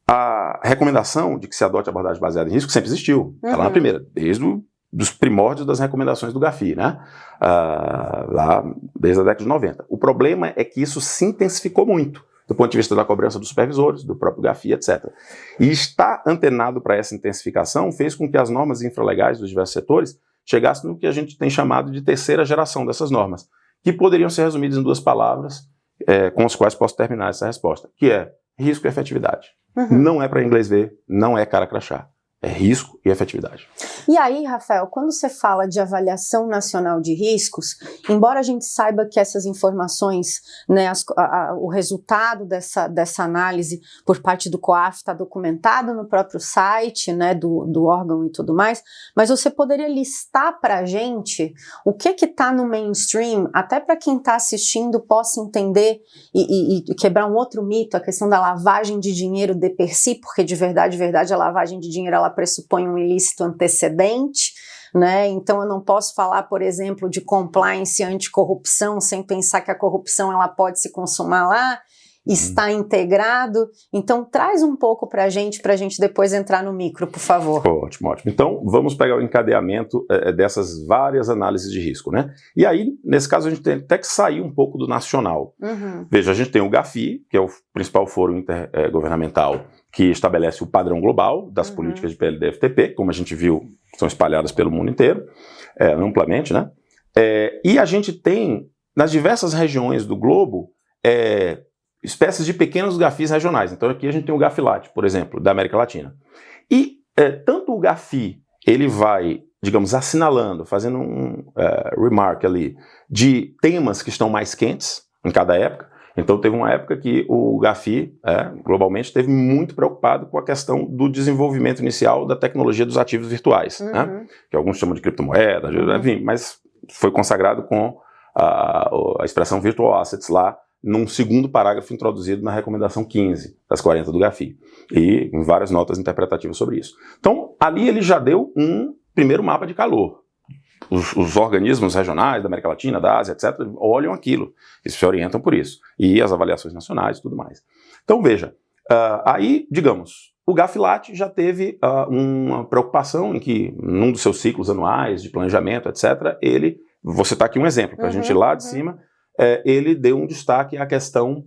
a recomendação de que se adote abordagem baseada em risco sempre existiu. Está lá na primeira, desde os primórdios das recomendações do GAFI, né? Lá desde a década de 90. O problema é que isso se intensificou muito, do ponto de vista da cobrança dos supervisores, do próprio GAFI, etc. E estar antenado para essa intensificação fez com que as normas infralegais dos diversos setores chegassem no que a gente tem chamado de terceira geração dessas normas, que poderiam ser resumidas em duas palavras, com as quais posso terminar essa resposta, que é risco e efetividade. Não é para inglês ver, não é cara crachá. É risco e efetividade. E aí, Rafael, quando você fala de avaliação nacional de riscos, embora a gente saiba que essas informações, né, o resultado dessa análise por parte do COAF está documentado no próprio site, né, do órgão e tudo mais, mas você poderia listar para a gente o que está no mainstream, até para quem está assistindo possa entender e quebrar um outro mito, a questão da lavagem de dinheiro de per si, porque de verdade, a lavagem de dinheiro ela pressupõe um ilícito antecedente, né? Então eu não posso falar, por exemplo, de compliance anticorrupção sem pensar que a corrupção ela pode se consumar lá, está integrado. Então traz um pouco para a gente depois entrar no micro, por favor. Ótimo, ótimo. Então vamos pegar o encadeamento dessas várias análises de risco, né? E aí, nesse caso, a gente tem até que sair um pouco do nacional. Veja, a gente tem o GAFI, que é o principal fórum intergovernamental que estabelece o padrão global das políticas de PLD-FTP, como a gente viu, são espalhadas pelo mundo inteiro, amplamente, né? E a gente tem, nas diversas regiões do globo, espécies de pequenos GAFIs regionais. Então aqui a gente tem o GAFILAT, por exemplo, da América Latina. E tanto o GAFI, ele vai, digamos, assinalando, fazendo um remark ali, de temas que estão mais quentes em cada época. Então teve uma época que o GAFI, globalmente, esteve muito preocupado com a questão do desenvolvimento inicial da tecnologia dos ativos virtuais, né? Que alguns chamam de criptomoeda, enfim, mas foi consagrado com a expressão virtual assets lá num segundo parágrafo introduzido na recomendação 15 das 40 do GAFI, e em várias notas interpretativas sobre isso. Então, ali ele já deu um primeiro mapa de calor. Os organismos regionais da América Latina, da Ásia, etc., olham aquilo e se orientam por isso. E as avaliações nacionais e tudo mais. Então, veja, aí, digamos, o GAFI-LAT já teve uma preocupação em que, num dos seus ciclos anuais de planejamento, etc., vou citar aqui um exemplo, para a gente ir lá de cima, ele deu um destaque à questão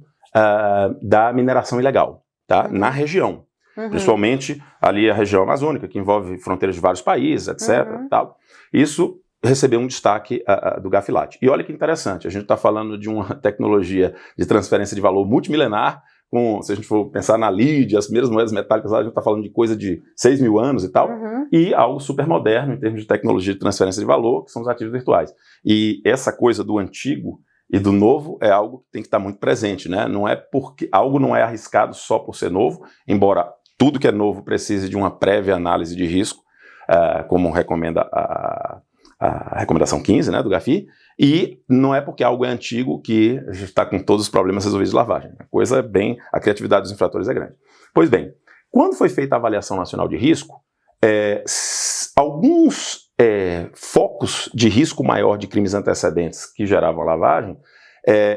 da mineração ilegal, tá? Na região. Principalmente ali a região amazônica, que envolve fronteiras de vários países, etc. Tal. Isso recebeu um destaque do GAFI-LAT. E olha que interessante, a gente está falando de uma tecnologia de transferência de valor multimilenar, se a gente for pensar na LID, as primeiras moedas metálicas, a gente está falando de coisa de 6 mil anos e tal, e algo super moderno em termos de tecnologia de transferência de valor, que são os ativos virtuais. E essa coisa do antigo e do novo é algo que tem que estar muito presente, né? Não é porque algo não é arriscado só por ser novo, embora tudo que é novo precise de uma prévia análise de risco, como recomenda a recomendação 15, né, do GAFI, e não é porque algo é antigo que a gente está com todos os problemas resolvidos de lavagem. A criatividade dos infratores é grande. Pois bem, quando foi feita a avaliação nacional de risco, alguns focos de risco maior de crimes antecedentes que geravam lavagem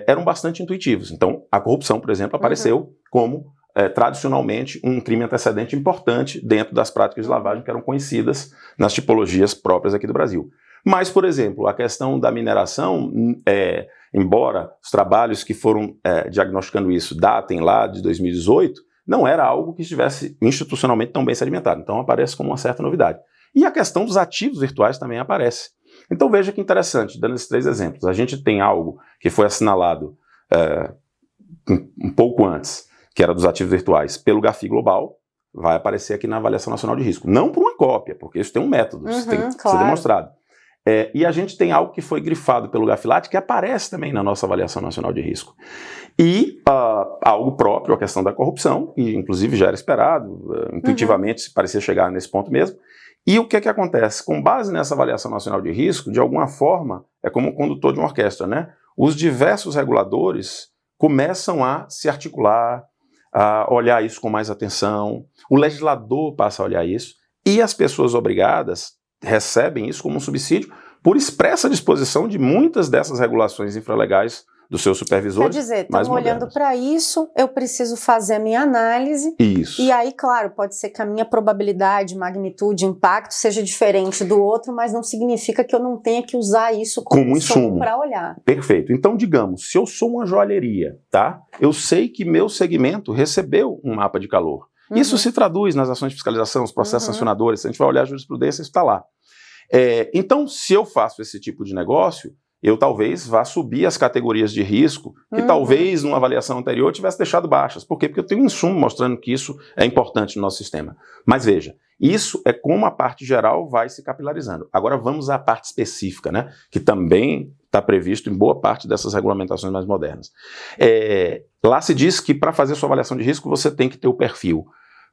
eram bastante intuitivos. Então, a corrupção, por exemplo, apareceu como tradicionalmente um crime antecedente importante dentro das práticas de lavagem que eram conhecidas nas tipologias próprias aqui do Brasil. Mas, por exemplo, a questão da mineração, embora os trabalhos que foram diagnosticando isso datem lá de 2018, não era algo que estivesse institucionalmente tão bem sedimentado. Então aparece como uma certa novidade. E a questão dos ativos virtuais também aparece. Então veja que interessante, dando esses 3 exemplos. A gente tem algo que foi assinalado um pouco antes, que era dos ativos virtuais, pelo GAFI Global, vai aparecer aqui na avaliação nacional de risco. Não por uma cópia, porque isso tem um método, isso tem que ser demonstrado. E a gente tem algo que foi grifado pelo GAFI-LAT, que aparece também na nossa avaliação nacional de risco. E algo próprio, a questão da corrupção, e inclusive já era esperado, intuitivamente parecia chegar nesse ponto mesmo. E o que acontece? Com base nessa avaliação nacional de risco, de alguma forma, é como o condutor de uma orquestra, né? Os diversos reguladores começam a se articular, a olhar isso com mais atenção, o legislador passa a olhar isso, e as pessoas obrigadas recebem isso como um subsídio por expressa disposição de muitas dessas regulações infralegais dos seus supervisores. Quer dizer, estão olhando para isso, eu preciso fazer a minha análise. Isso. E aí, claro, pode ser que a minha probabilidade, magnitude, impacto seja diferente do outro, mas não significa que eu não tenha que usar isso como insumo para olhar. Perfeito. Então, digamos, se eu sou uma joalheria, tá? Eu sei que meu segmento recebeu um mapa de calor. Isso se traduz nas ações de fiscalização, os processos sancionadores. Se a gente vai olhar a jurisprudência, isso está lá. Então, se eu faço esse tipo de negócio, eu talvez vá subir as categorias de risco que talvez numa avaliação anterior eu tivesse deixado baixas. Por quê? Porque eu tenho um insumo mostrando que isso é importante no nosso sistema. Mas veja, isso é como a parte geral vai se capilarizando. Agora vamos à parte específica, né? Que também está previsto em boa parte dessas regulamentações mais modernas. Lá se diz que para fazer sua avaliação de risco você tem que ter o perfil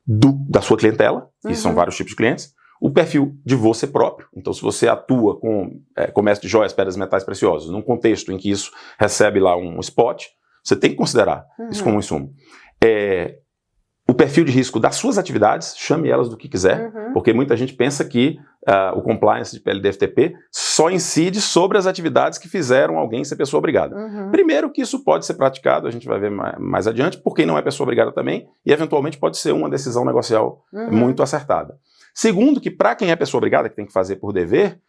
da sua clientela, que são vários tipos de clientes, o perfil de você próprio. Então, se você atua com comércio de joias, pedras, metais preciosos, num contexto em que isso recebe lá um spot, você tem que considerar isso como um insumo. O perfil de risco das suas atividades, chame elas do que quiser, porque muita gente pensa que o compliance de PLD-FTP só incide sobre as atividades que fizeram alguém ser pessoa obrigada. Primeiro que isso pode ser praticado, a gente vai ver mais adiante, por quem não é pessoa obrigada também, e eventualmente pode ser uma decisão negocial muito acertada. Segundo, que para quem é pessoa obrigada, que tem que fazer por dever,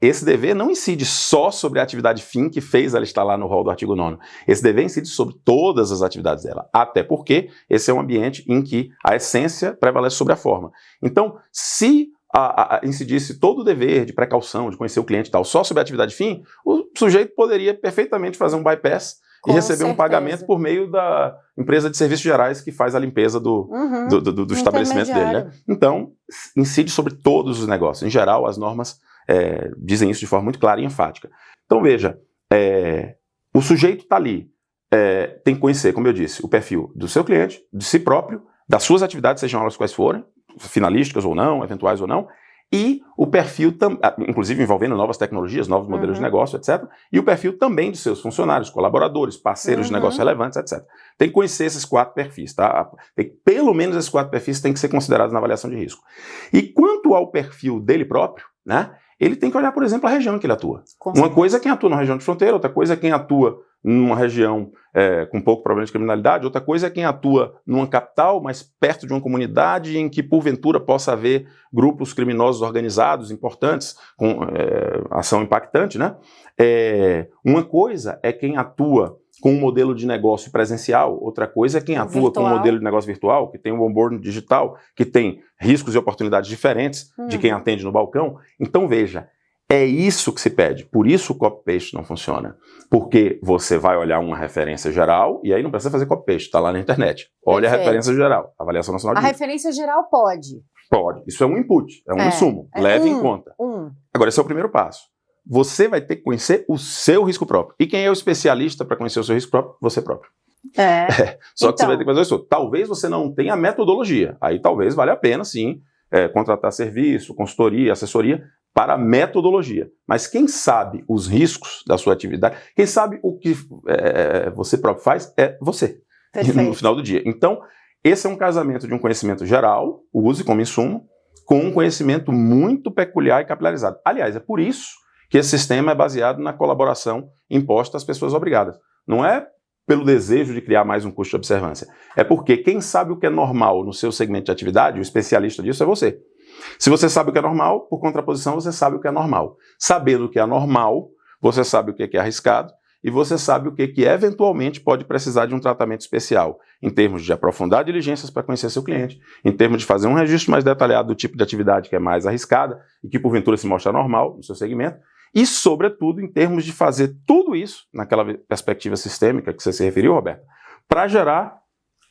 esse dever não incide só sobre a atividade fim que fez ela estar lá no rol do artigo 9º. Esse dever incide sobre todas as atividades dela, até porque esse é um ambiente em que a essência prevalece sobre a forma. Então, se incidisse todo o dever de precaução, de conhecer o cliente e tal, só sobre a atividade fim, o sujeito poderia perfeitamente fazer um bypass e receber um pagamento por meio da empresa de serviços gerais que faz a limpeza do estabelecimento dele, né? Então, incide sobre todos os negócios. Em geral, as normas dizem isso de forma muito clara e enfática. Então, veja, o sujeito está ali, tem que conhecer, como eu disse, o perfil do seu cliente, de si próprio, das suas atividades, sejam elas quais forem, finalísticas ou não, eventuais ou não, E o perfil, inclusive envolvendo novas tecnologias, novos modelos de negócio, etc. E o perfil também de seus funcionários, colaboradores, parceiros de negócio relevantes, etc. Tem que conhecer esses 4 perfis, tá? Pelo menos esses 4 perfis têm que ser considerados na avaliação de risco. E quanto ao perfil dele próprio, né? Ele tem que olhar, por exemplo, a região em que ele atua. Uma coisa é quem atua numa região de fronteira, outra coisa é quem atua numa região com pouco problema de criminalidade, outra coisa é quem atua numa capital, mas perto de uma comunidade em que, porventura, possa haver grupos criminosos organizados, importantes, com ação impactante, né? Uma coisa é quem atua com um modelo de negócio presencial, outra coisa é quem atua com um modelo de negócio virtual, que tem um onboarding digital, que tem riscos e oportunidades diferentes de quem atende no balcão. Então, veja, é isso que se pede. Por isso o copy-paste não funciona. Porque você vai olhar uma referência geral, e aí não precisa fazer copy-paste, está lá na internet. Olha a referência geral, Avaliação Nacional de Risco. A referência geral pode? Pode. Isso é um input, é um insumo. Leve em conta. Agora, esse é o primeiro passo. Você vai ter que conhecer o seu risco próprio. E quem é o especialista para conhecer o seu risco próprio? Você próprio. Só que você vai ter que fazer isso. Talvez você não tenha metodologia. Aí talvez valha a pena, sim, contratar serviço, consultoria, assessoria para metodologia. Mas quem sabe os riscos da sua atividade, quem sabe o que você próprio faz, é você. No final do dia. Então, esse é um casamento de um conhecimento geral, use como insumo, com um conhecimento muito peculiar e capilarizado. Aliás, é por isso que esse sistema é baseado na colaboração imposta às pessoas obrigadas. Não é pelo desejo de criar mais um custo de observância. É porque quem sabe o que é normal no seu segmento de atividade, o especialista disso é você. Se você sabe o que é normal, por contraposição, você sabe o que é normal. Sabendo o que é normal, você sabe o que é arriscado e você sabe o que eventualmente pode precisar de um tratamento especial, em termos de aprofundar diligências para conhecer seu cliente, em termos de fazer um registro mais detalhado do tipo de atividade que é mais arriscada e que porventura se mostra normal no seu segmento, e, sobretudo, em termos de fazer tudo isso, naquela perspectiva sistêmica que você se referiu, Roberto, para gerar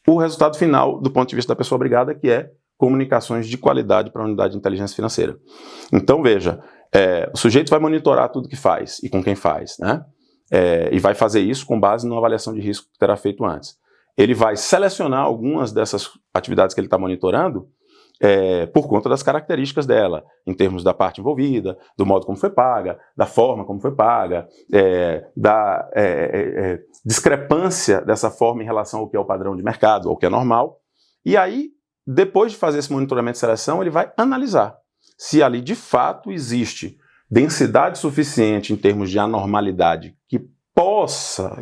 o resultado final do ponto de vista da pessoa obrigada, que é comunicações de qualidade para a unidade de inteligência financeira. Então, veja, o sujeito vai monitorar tudo que faz e com quem faz, né? E vai fazer isso com base numa avaliação de risco que terá feito antes. Ele vai selecionar algumas dessas atividades que ele está monitorando por conta das características dela, em termos da parte envolvida, do modo como foi paga, da forma como foi paga, da discrepância dessa forma em relação ao que é o padrão de mercado, ao que é normal. E aí, depois de fazer esse monitoramento de seleção, ele vai analisar se ali de fato existe densidade suficiente em termos de anormalidade que possa,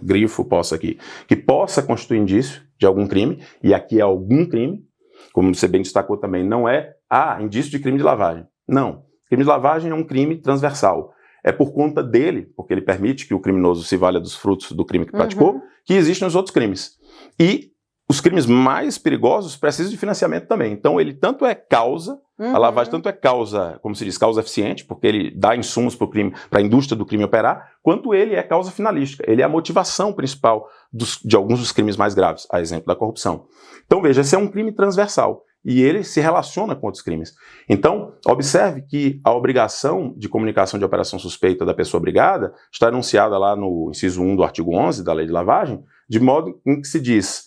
que possa constituir indício de algum crime, e aqui é algum crime, como você bem destacou também, não é indício de crime de lavagem. Não. Crime de lavagem é um crime transversal. É por conta dele, porque ele permite que o criminoso se valha dos frutos do crime que praticou, que existem os outros crimes. E os crimes mais perigosos precisam de financiamento também. Então, ele tanto é causa, a lavagem tanto é causa, como se diz, causa eficiente, porque ele dá insumos para o crime, para a indústria do crime operar, quanto ele é causa finalística. Ele é a motivação principal de alguns dos crimes mais graves, a exemplo da corrupção. Então, veja, esse é um crime transversal e ele se relaciona com outros crimes. Então, observe que a obrigação de comunicação de operação suspeita da pessoa obrigada está enunciada lá no inciso 1 do artigo 11 da Lei de Lavagem, de modo em que se diz,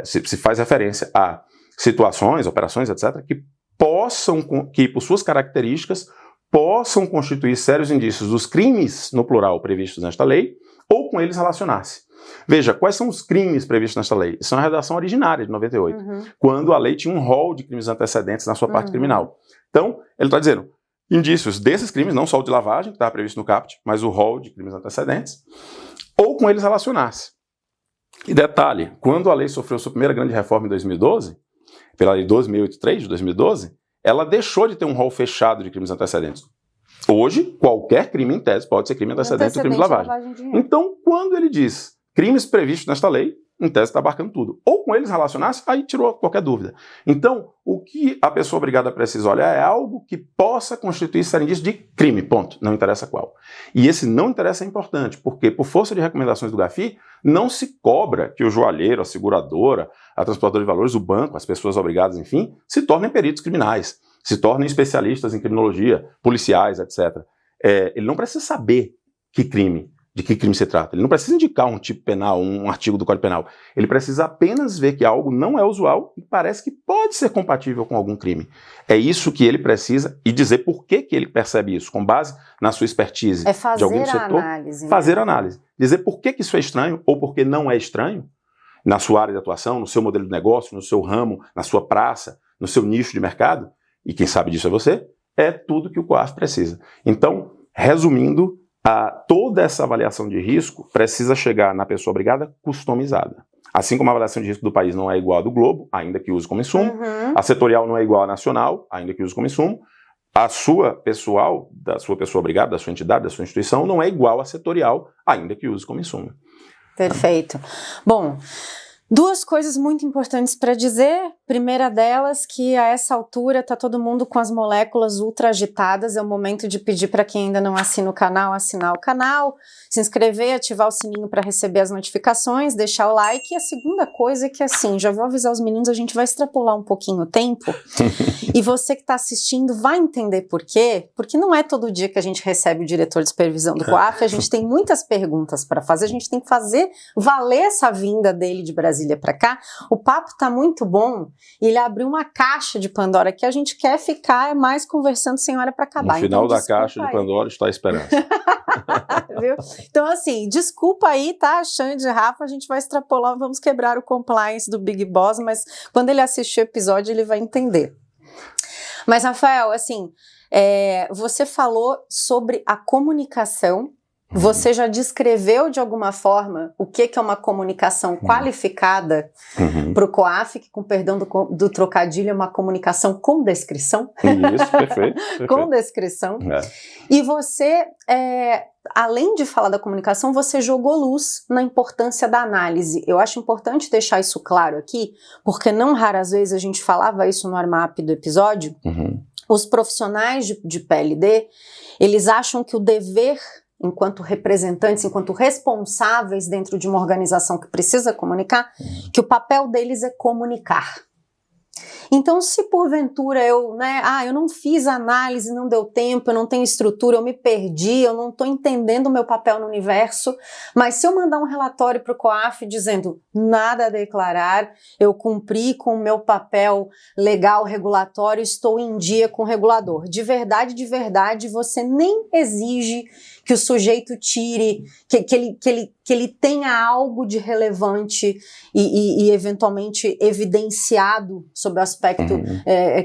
se faz referência a situações, operações, etc., que por suas características, possam constituir sérios indícios dos crimes, no plural, previstos nesta lei, ou com eles relacionar-se. Veja, quais são os crimes previstos nesta lei? Isso é uma redação originária de 98, quando a lei tinha um rol de crimes antecedentes na sua parte criminal. Então, ele está dizendo, indícios desses crimes, não só o de lavagem, que estava previsto no CAPT, mas o rol de crimes antecedentes, ou com eles relacionar-se. E detalhe, quando a lei sofreu sua primeira grande reforma em 2012, pela lei 12.683 de 2012, ela deixou de ter um rol fechado de crimes antecedentes. Hoje, qualquer crime em tese pode ser crime antecedente do crime de lavagem. Então, quando ele diz crimes previstos nesta lei, em tese está abarcando tudo. Ou com eles relacionar-se, aí tirou qualquer dúvida. Então, o que a pessoa obrigada precisa olhar é algo que possa constituir ser indício de crime, ponto. Não interessa qual. E esse não interessa é importante, porque por força de recomendações do GAFI, não se cobra que o joalheiro, a seguradora, a transportadora de valores, o banco, as pessoas obrigadas, enfim, se tornem peritos criminais, se tornem especialistas em criminologia, policiais, etc. Ele não precisa saber que crime de que crime se trata. Ele não precisa indicar um tipo penal, um artigo do Código Penal. Ele precisa apenas ver que algo não é usual e parece que pode ser compatível com algum crime. É isso que ele precisa e dizer por que ele percebe isso, com base na sua expertise de alguém do setor. Análise, fazer análise. Dizer por que isso é estranho ou por que não é estranho na sua área de atuação, no seu modelo de negócio, no seu ramo, na sua praça, no seu nicho de mercado, e quem sabe disso é você, é tudo que o COAF precisa. Então, resumindo, toda essa avaliação de risco precisa chegar na pessoa obrigada customizada. Assim como a avaliação de risco do país não é igual à do Globo, ainda que use como insumo, a setorial não é igual à nacional, ainda que use como insumo, a sua pessoal, da sua pessoa obrigada, da sua entidade, da sua instituição, não é igual à setorial, ainda que use como insumo. Perfeito. Bom, duas coisas muito importantes para dizer. Primeira delas, que a essa altura está todo mundo com as moléculas ultra agitadas. É o momento de pedir para quem ainda não assina o canal, assinar o canal, se inscrever, ativar o sininho para receber as notificações, deixar o like. E a segunda coisa é que, assim, já vou avisar os meninos, a gente vai extrapolar um pouquinho o tempo. E você que está assistindo vai entender por quê. Porque não é todo dia que a gente recebe o diretor de supervisão do COAF, a gente tem muitas perguntas para fazer, a gente tem que fazer valer essa vinda dele de Brasília para cá. O papo está muito bom. E ele abriu uma caixa de Pandora que a gente quer ficar mais conversando sem hora para acabar. No final então, da caixa de Pandora está a esperança. Viu? Então, assim, desculpa aí, tá? Xande e Rafa, a gente vai extrapolar, vamos quebrar o compliance do Big Boss, mas quando ele assistir o episódio, ele vai entender. Mas, Rafael, assim, você falou sobre a comunicação. Você já descreveu de alguma forma o que é uma comunicação qualificada para o COAF, que, com perdão do trocadilho, é uma comunicação com descrição? Isso, perfeito. Com descrição. E você, além de falar da comunicação, você jogou luz na importância da análise. Eu acho importante deixar isso claro aqui, porque não raras vezes a gente falava isso no armap do episódio, os profissionais de PLD, eles acham que o dever, enquanto representantes, enquanto responsáveis dentro de uma organização que precisa comunicar, que o papel deles é comunicar. Então, se porventura eu não fiz análise, não deu tempo, eu não tenho estrutura, eu me perdi, eu não estou entendendo o meu papel no universo, mas se eu mandar um relatório para o COAF dizendo nada a declarar, eu cumpri com o meu papel legal, regulatório, estou em dia com o regulador. De verdade, você nem exige que o sujeito tire, que ele tenha algo de relevante e eventualmente evidenciado sob o aspecto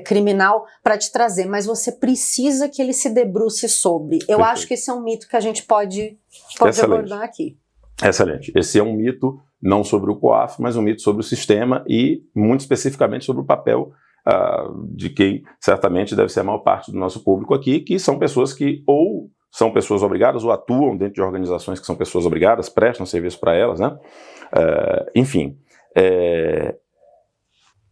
criminal para te trazer, mas você precisa que ele se debruce sobre. Eu acho que esse é um mito que a gente pode abordar aqui. Excelente. Esse é um mito não sobre o COAF, mas um mito sobre o sistema e muito especificamente sobre o papel de quem certamente deve ser a maior parte do nosso público aqui, que são pessoas que ou são pessoas obrigadas ou atuam dentro de organizações que são pessoas obrigadas, prestam serviço para elas, né? Enfim,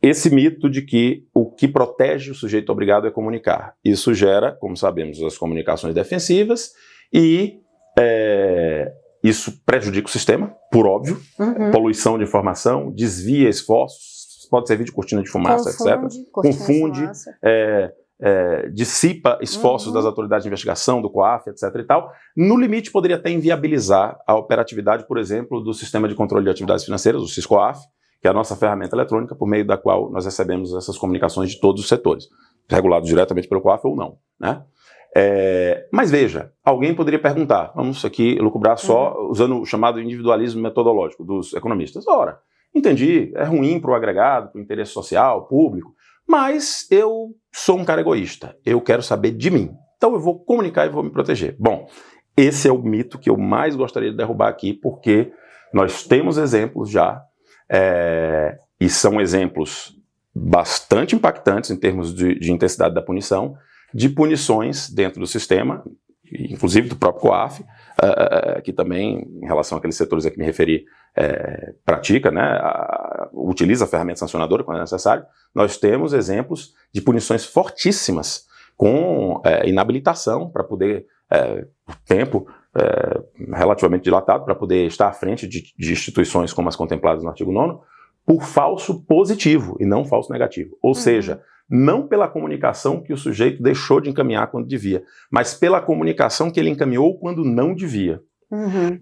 esse mito de que o que protege o sujeito obrigado é comunicar. Isso gera, como sabemos, as comunicações defensivas e isso prejudica o sistema, por óbvio, poluição de informação, desvia esforços, pode servir de cortina de fumaça, etc. Confunde, dissipa esforços das autoridades de investigação, do COAF, etc. e tal. No limite, poderia até inviabilizar a operatividade, por exemplo, do Sistema de Controle de Atividades Financeiras, o SISCOAF, que é a nossa ferramenta eletrônica por meio da qual nós recebemos essas comunicações de todos os setores, regulados diretamente pelo COAF ou não, né? Mas veja, alguém poderia perguntar, vamos aqui lucubrar só usando o chamado individualismo metodológico dos economistas. Ora, entendi, é ruim para o agregado, para o interesse social, público, mas eu sou um cara egoísta, eu quero saber de mim, então eu vou comunicar e vou me proteger. Bom, esse é o mito que eu mais gostaria de derrubar aqui, porque nós temos exemplos já, e são exemplos bastante impactantes em termos de intensidade da punição, de punições dentro do sistema, inclusive do próprio COAF, que também, em relação àqueles setores a que me referi, pratica, né, utiliza a ferramenta sancionadora quando é necessário. Nós temos exemplos de punições fortíssimas, com inabilitação para poder, tempo relativamente dilatado, para poder estar à frente de instituições como as contempladas no artigo 9º, por falso positivo e não falso negativo. Ou seja, não pela comunicação que o sujeito deixou de encaminhar quando devia, mas pela comunicação que ele encaminhou quando não devia.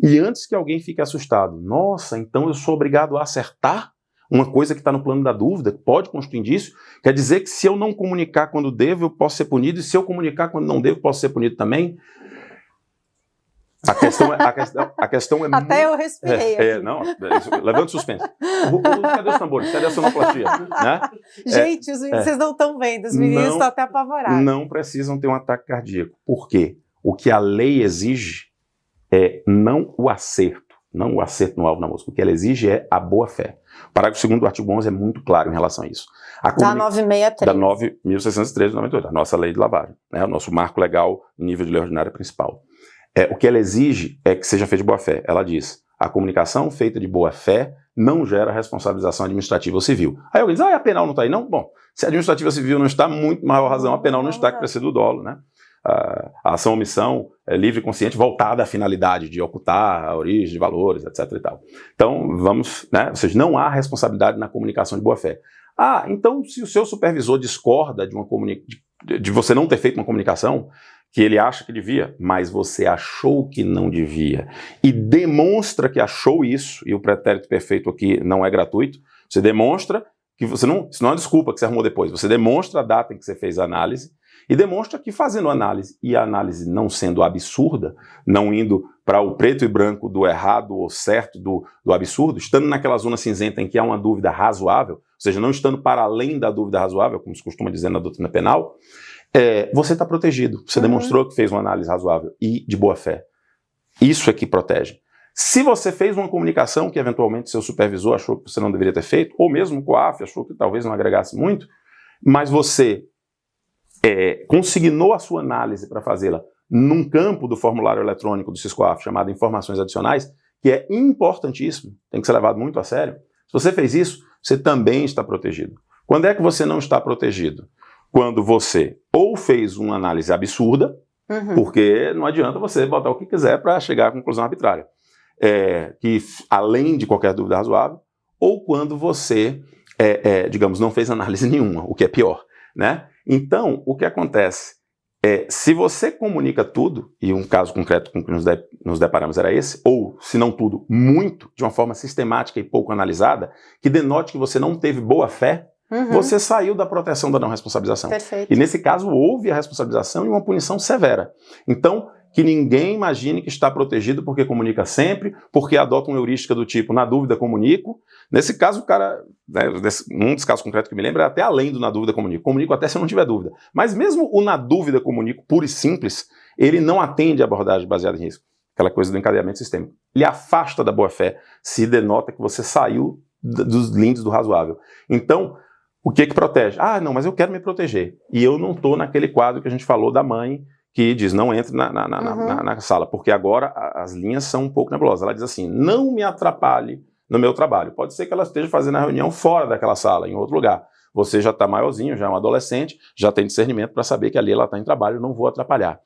E antes que alguém fique assustado, nossa, então eu sou obrigado a acertar uma coisa que está no plano da dúvida, que pode constituir indício, quer dizer que se eu não comunicar quando devo, eu posso ser punido, e se eu comunicar quando não devo, posso ser punido também? A questão é Até eu respirei. Não, levanta suspense. Cadê os tambores? Cadê a sonoplastia? Né? Gente, os meninos, vocês não estão vendo, os meninos estão até apavorados. Não precisam ter um ataque cardíaco. Por quê? O que a lei exige é não o acerto no alvo na mosca. O que ela exige é a boa-fé. O parágrafo 2º do artigo 11 é muito claro em relação a isso. Da 9.613. Da 9.613 de 98, a nossa lei de lavagem, né? O nosso marco legal em nível de lei ordinária principal. O que ela exige é que seja feito de boa-fé. Ela diz, a comunicação feita de boa-fé não gera responsabilização administrativa ou civil. Aí alguém diz, a penal não está aí, não? Bom, se a administrativa ou civil não está, muito maior razão, a penal não está, que precisa do dolo, né? A ação omissão é livre e consciente voltada à finalidade de ocultar a origem de valores, etc. e tal. Então, vamos, né? Ou seja, não há responsabilidade na comunicação de boa-fé. Então, se o seu supervisor discorda de você não ter feito uma comunicação que ele acha que devia, mas você achou que não devia, e demonstra que achou isso, e o pretérito perfeito aqui não é gratuito, você demonstra que isso não é uma desculpa que você arrumou depois, você demonstra a data em que você fez a análise, e demonstra que fazendo análise, e a análise não sendo absurda, não indo para o preto e branco do errado ou certo do absurdo, estando naquela zona cinzenta em que há uma dúvida razoável, ou seja, não estando para além da dúvida razoável, como se costuma dizer na doutrina penal, você está protegido. Você demonstrou que fez uma análise razoável e de boa fé. Isso é que protege. Se você fez uma comunicação que eventualmente seu supervisor achou que você não deveria ter feito, ou mesmo o COAF achou que talvez não agregasse muito, mas você consignou a sua análise para fazê-la num campo do formulário eletrônico do SIS-COAF chamado informações adicionais, que é importantíssimo, tem que ser levado muito a sério. Se você fez isso, você também está protegido. Quando é que você não está protegido? Quando você ou fez uma análise absurda, porque não adianta você botar o que quiser para chegar à conclusão arbitrária, que além de qualquer dúvida razoável, ou quando você, digamos, não fez análise nenhuma, o que é pior, né? Então, o que acontece? Se você comunica tudo, e um caso concreto com que nos deparamos era esse, ou, se não tudo, muito, de uma forma sistemática e pouco analisada, que denote que você não teve boa fé, você saiu da proteção da não responsabilização. Perfeito. E nesse caso houve a responsabilização e uma punição severa. Então, que ninguém imagine que está protegido porque comunica sempre, porque adota uma heurística do tipo, na dúvida comunico. Nesse caso, o cara, um dos casos concretos que me lembro é até além do na dúvida comunico. Comunico até se eu não tiver dúvida. Mas mesmo o na dúvida comunico puro e simples, ele não atende a abordagem baseada em risco. Aquela coisa do encadeamento sistêmico. Ele afasta da boa-fé se denota que você saiu dos lindes do razoável. Então, o que protege? Não, mas eu quero me proteger. E eu não estou naquele quadro que a gente falou da mãe que diz, não entre na sala, porque agora as linhas são um pouco nebulosas. Ela diz assim, não me atrapalhe no meu trabalho. Pode ser que ela esteja fazendo a reunião fora daquela sala, em outro lugar. Você já está maiorzinho, já é um adolescente, já tem discernimento para saber que ali ela está em trabalho, não vou atrapalhar.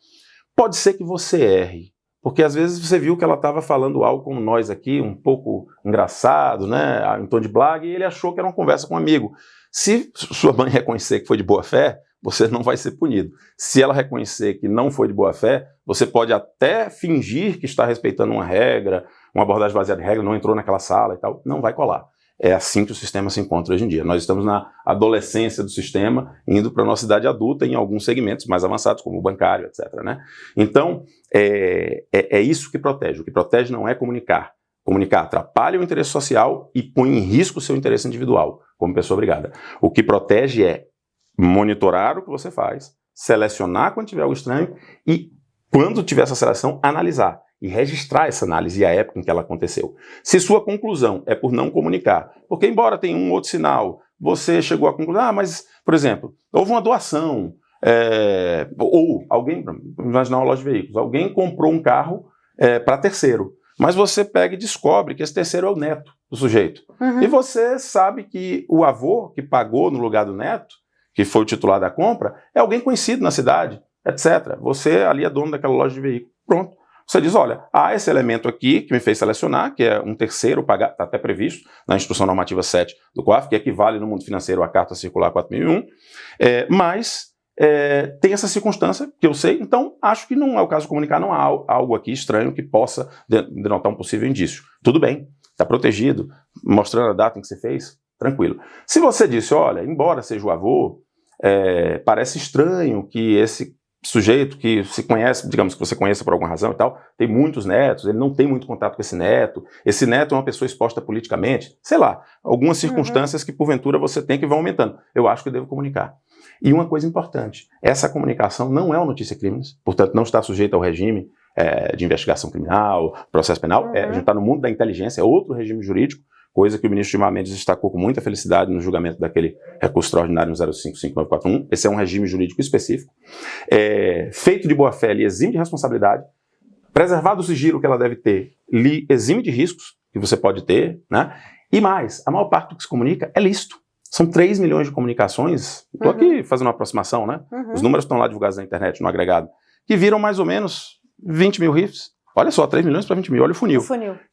Pode ser que você erre, porque às vezes você viu que ela estava falando algo como nós aqui, um pouco engraçado, né, em tom de blague, e ele achou que era uma conversa com um amigo. Se sua mãe reconhecer que foi de boa fé, você não vai ser punido. Se ela reconhecer que não foi de boa fé, você pode até fingir que está respeitando uma regra, uma abordagem baseada em regra, não entrou naquela sala e tal, não vai colar. É assim que o sistema se encontra hoje em dia. Nós estamos na adolescência do sistema, indo para a nossa idade adulta em alguns segmentos mais avançados, como o bancário, etc. Né? Então, é isso que protege. O que protege não é comunicar. Comunicar atrapalha o interesse social e põe em risco o seu interesse individual, como pessoa obrigada. O que protege é monitorar o que você faz, selecionar quando tiver algo estranho e, quando tiver essa seleção, analisar e registrar essa análise e a época em que ela aconteceu. Se sua conclusão é por não comunicar, porque embora tenha um outro sinal, você chegou à conclusão, mas, por exemplo, houve uma doação, ou alguém, vamos imaginar uma loja de veículos, alguém comprou um carro para terceiro, mas você pega e descobre que esse terceiro é o neto do sujeito. E você sabe que o avô que pagou no lugar do neto, que foi o titular da compra, é alguém conhecido na cidade, etc. Você ali é dono daquela loja de veículos. Pronto. Você diz, olha, há esse elemento aqui que me fez selecionar, que é um terceiro pagar, está até previsto na Instrução Normativa 7 do COAF, que equivale no mundo financeiro à Carta Circular 4001, mas tem essa circunstância que eu sei, então acho que não é o caso de comunicar, não há algo aqui estranho que possa denotar um possível indício. Tudo bem, está protegido, mostrando a data em que você fez, tranquilo. Se você disse, olha, embora seja o avô, parece estranho que esse sujeito que se conhece, digamos que você conheça por alguma razão e tal, tem muitos netos, ele não tem muito contato com esse neto é uma pessoa exposta politicamente, sei lá, algumas circunstâncias que porventura você tem que vão aumentando. Eu acho que eu devo comunicar. E uma coisa importante, essa comunicação não é uma notícia crimes, portanto não está sujeita ao regime de investigação criminal, processo penal, a gente está no mundo da inteligência, é outro regime jurídico, coisa que o ministro Gilmar Mendes destacou com muita felicidade no julgamento daquele recurso extraordinário no 055941. Esse é um regime jurídico específico. Feito de boa fé, lhe exime de responsabilidade. Preservado o sigilo que ela deve ter, lhe exime de riscos que você pode ter, né? E mais, a maior parte do que se comunica é lícito. São 3 milhões de comunicações. Estou aqui fazendo uma aproximação, né? Os números estão lá divulgados na internet, no agregado, que viram mais ou menos 20 mil RIFs. Olha só, 3 milhões para 20 mil, olha o funil.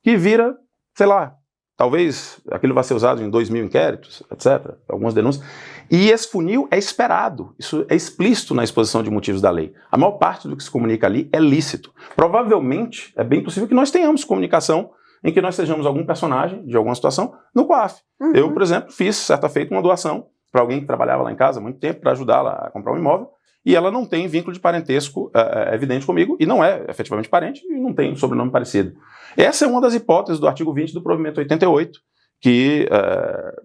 Que vira, sei lá, talvez aquilo vai ser usado em 2 mil inquéritos, etc., algumas denúncias. E esse funil é esperado, isso é explícito na exposição de motivos da lei. A maior parte do que se comunica ali é lícito. Provavelmente, é bem possível que nós tenhamos comunicação em que nós sejamos algum personagem de alguma situação no COAF. Eu, por exemplo, fiz, certa feita, uma doação para alguém que trabalhava lá em casa há muito tempo para ajudá-la a comprar um imóvel, e ela não tem vínculo de parentesco evidente comigo, e não é efetivamente parente, e não tem um sobrenome parecido. Essa é uma das hipóteses do artigo 20 do provimento 88, que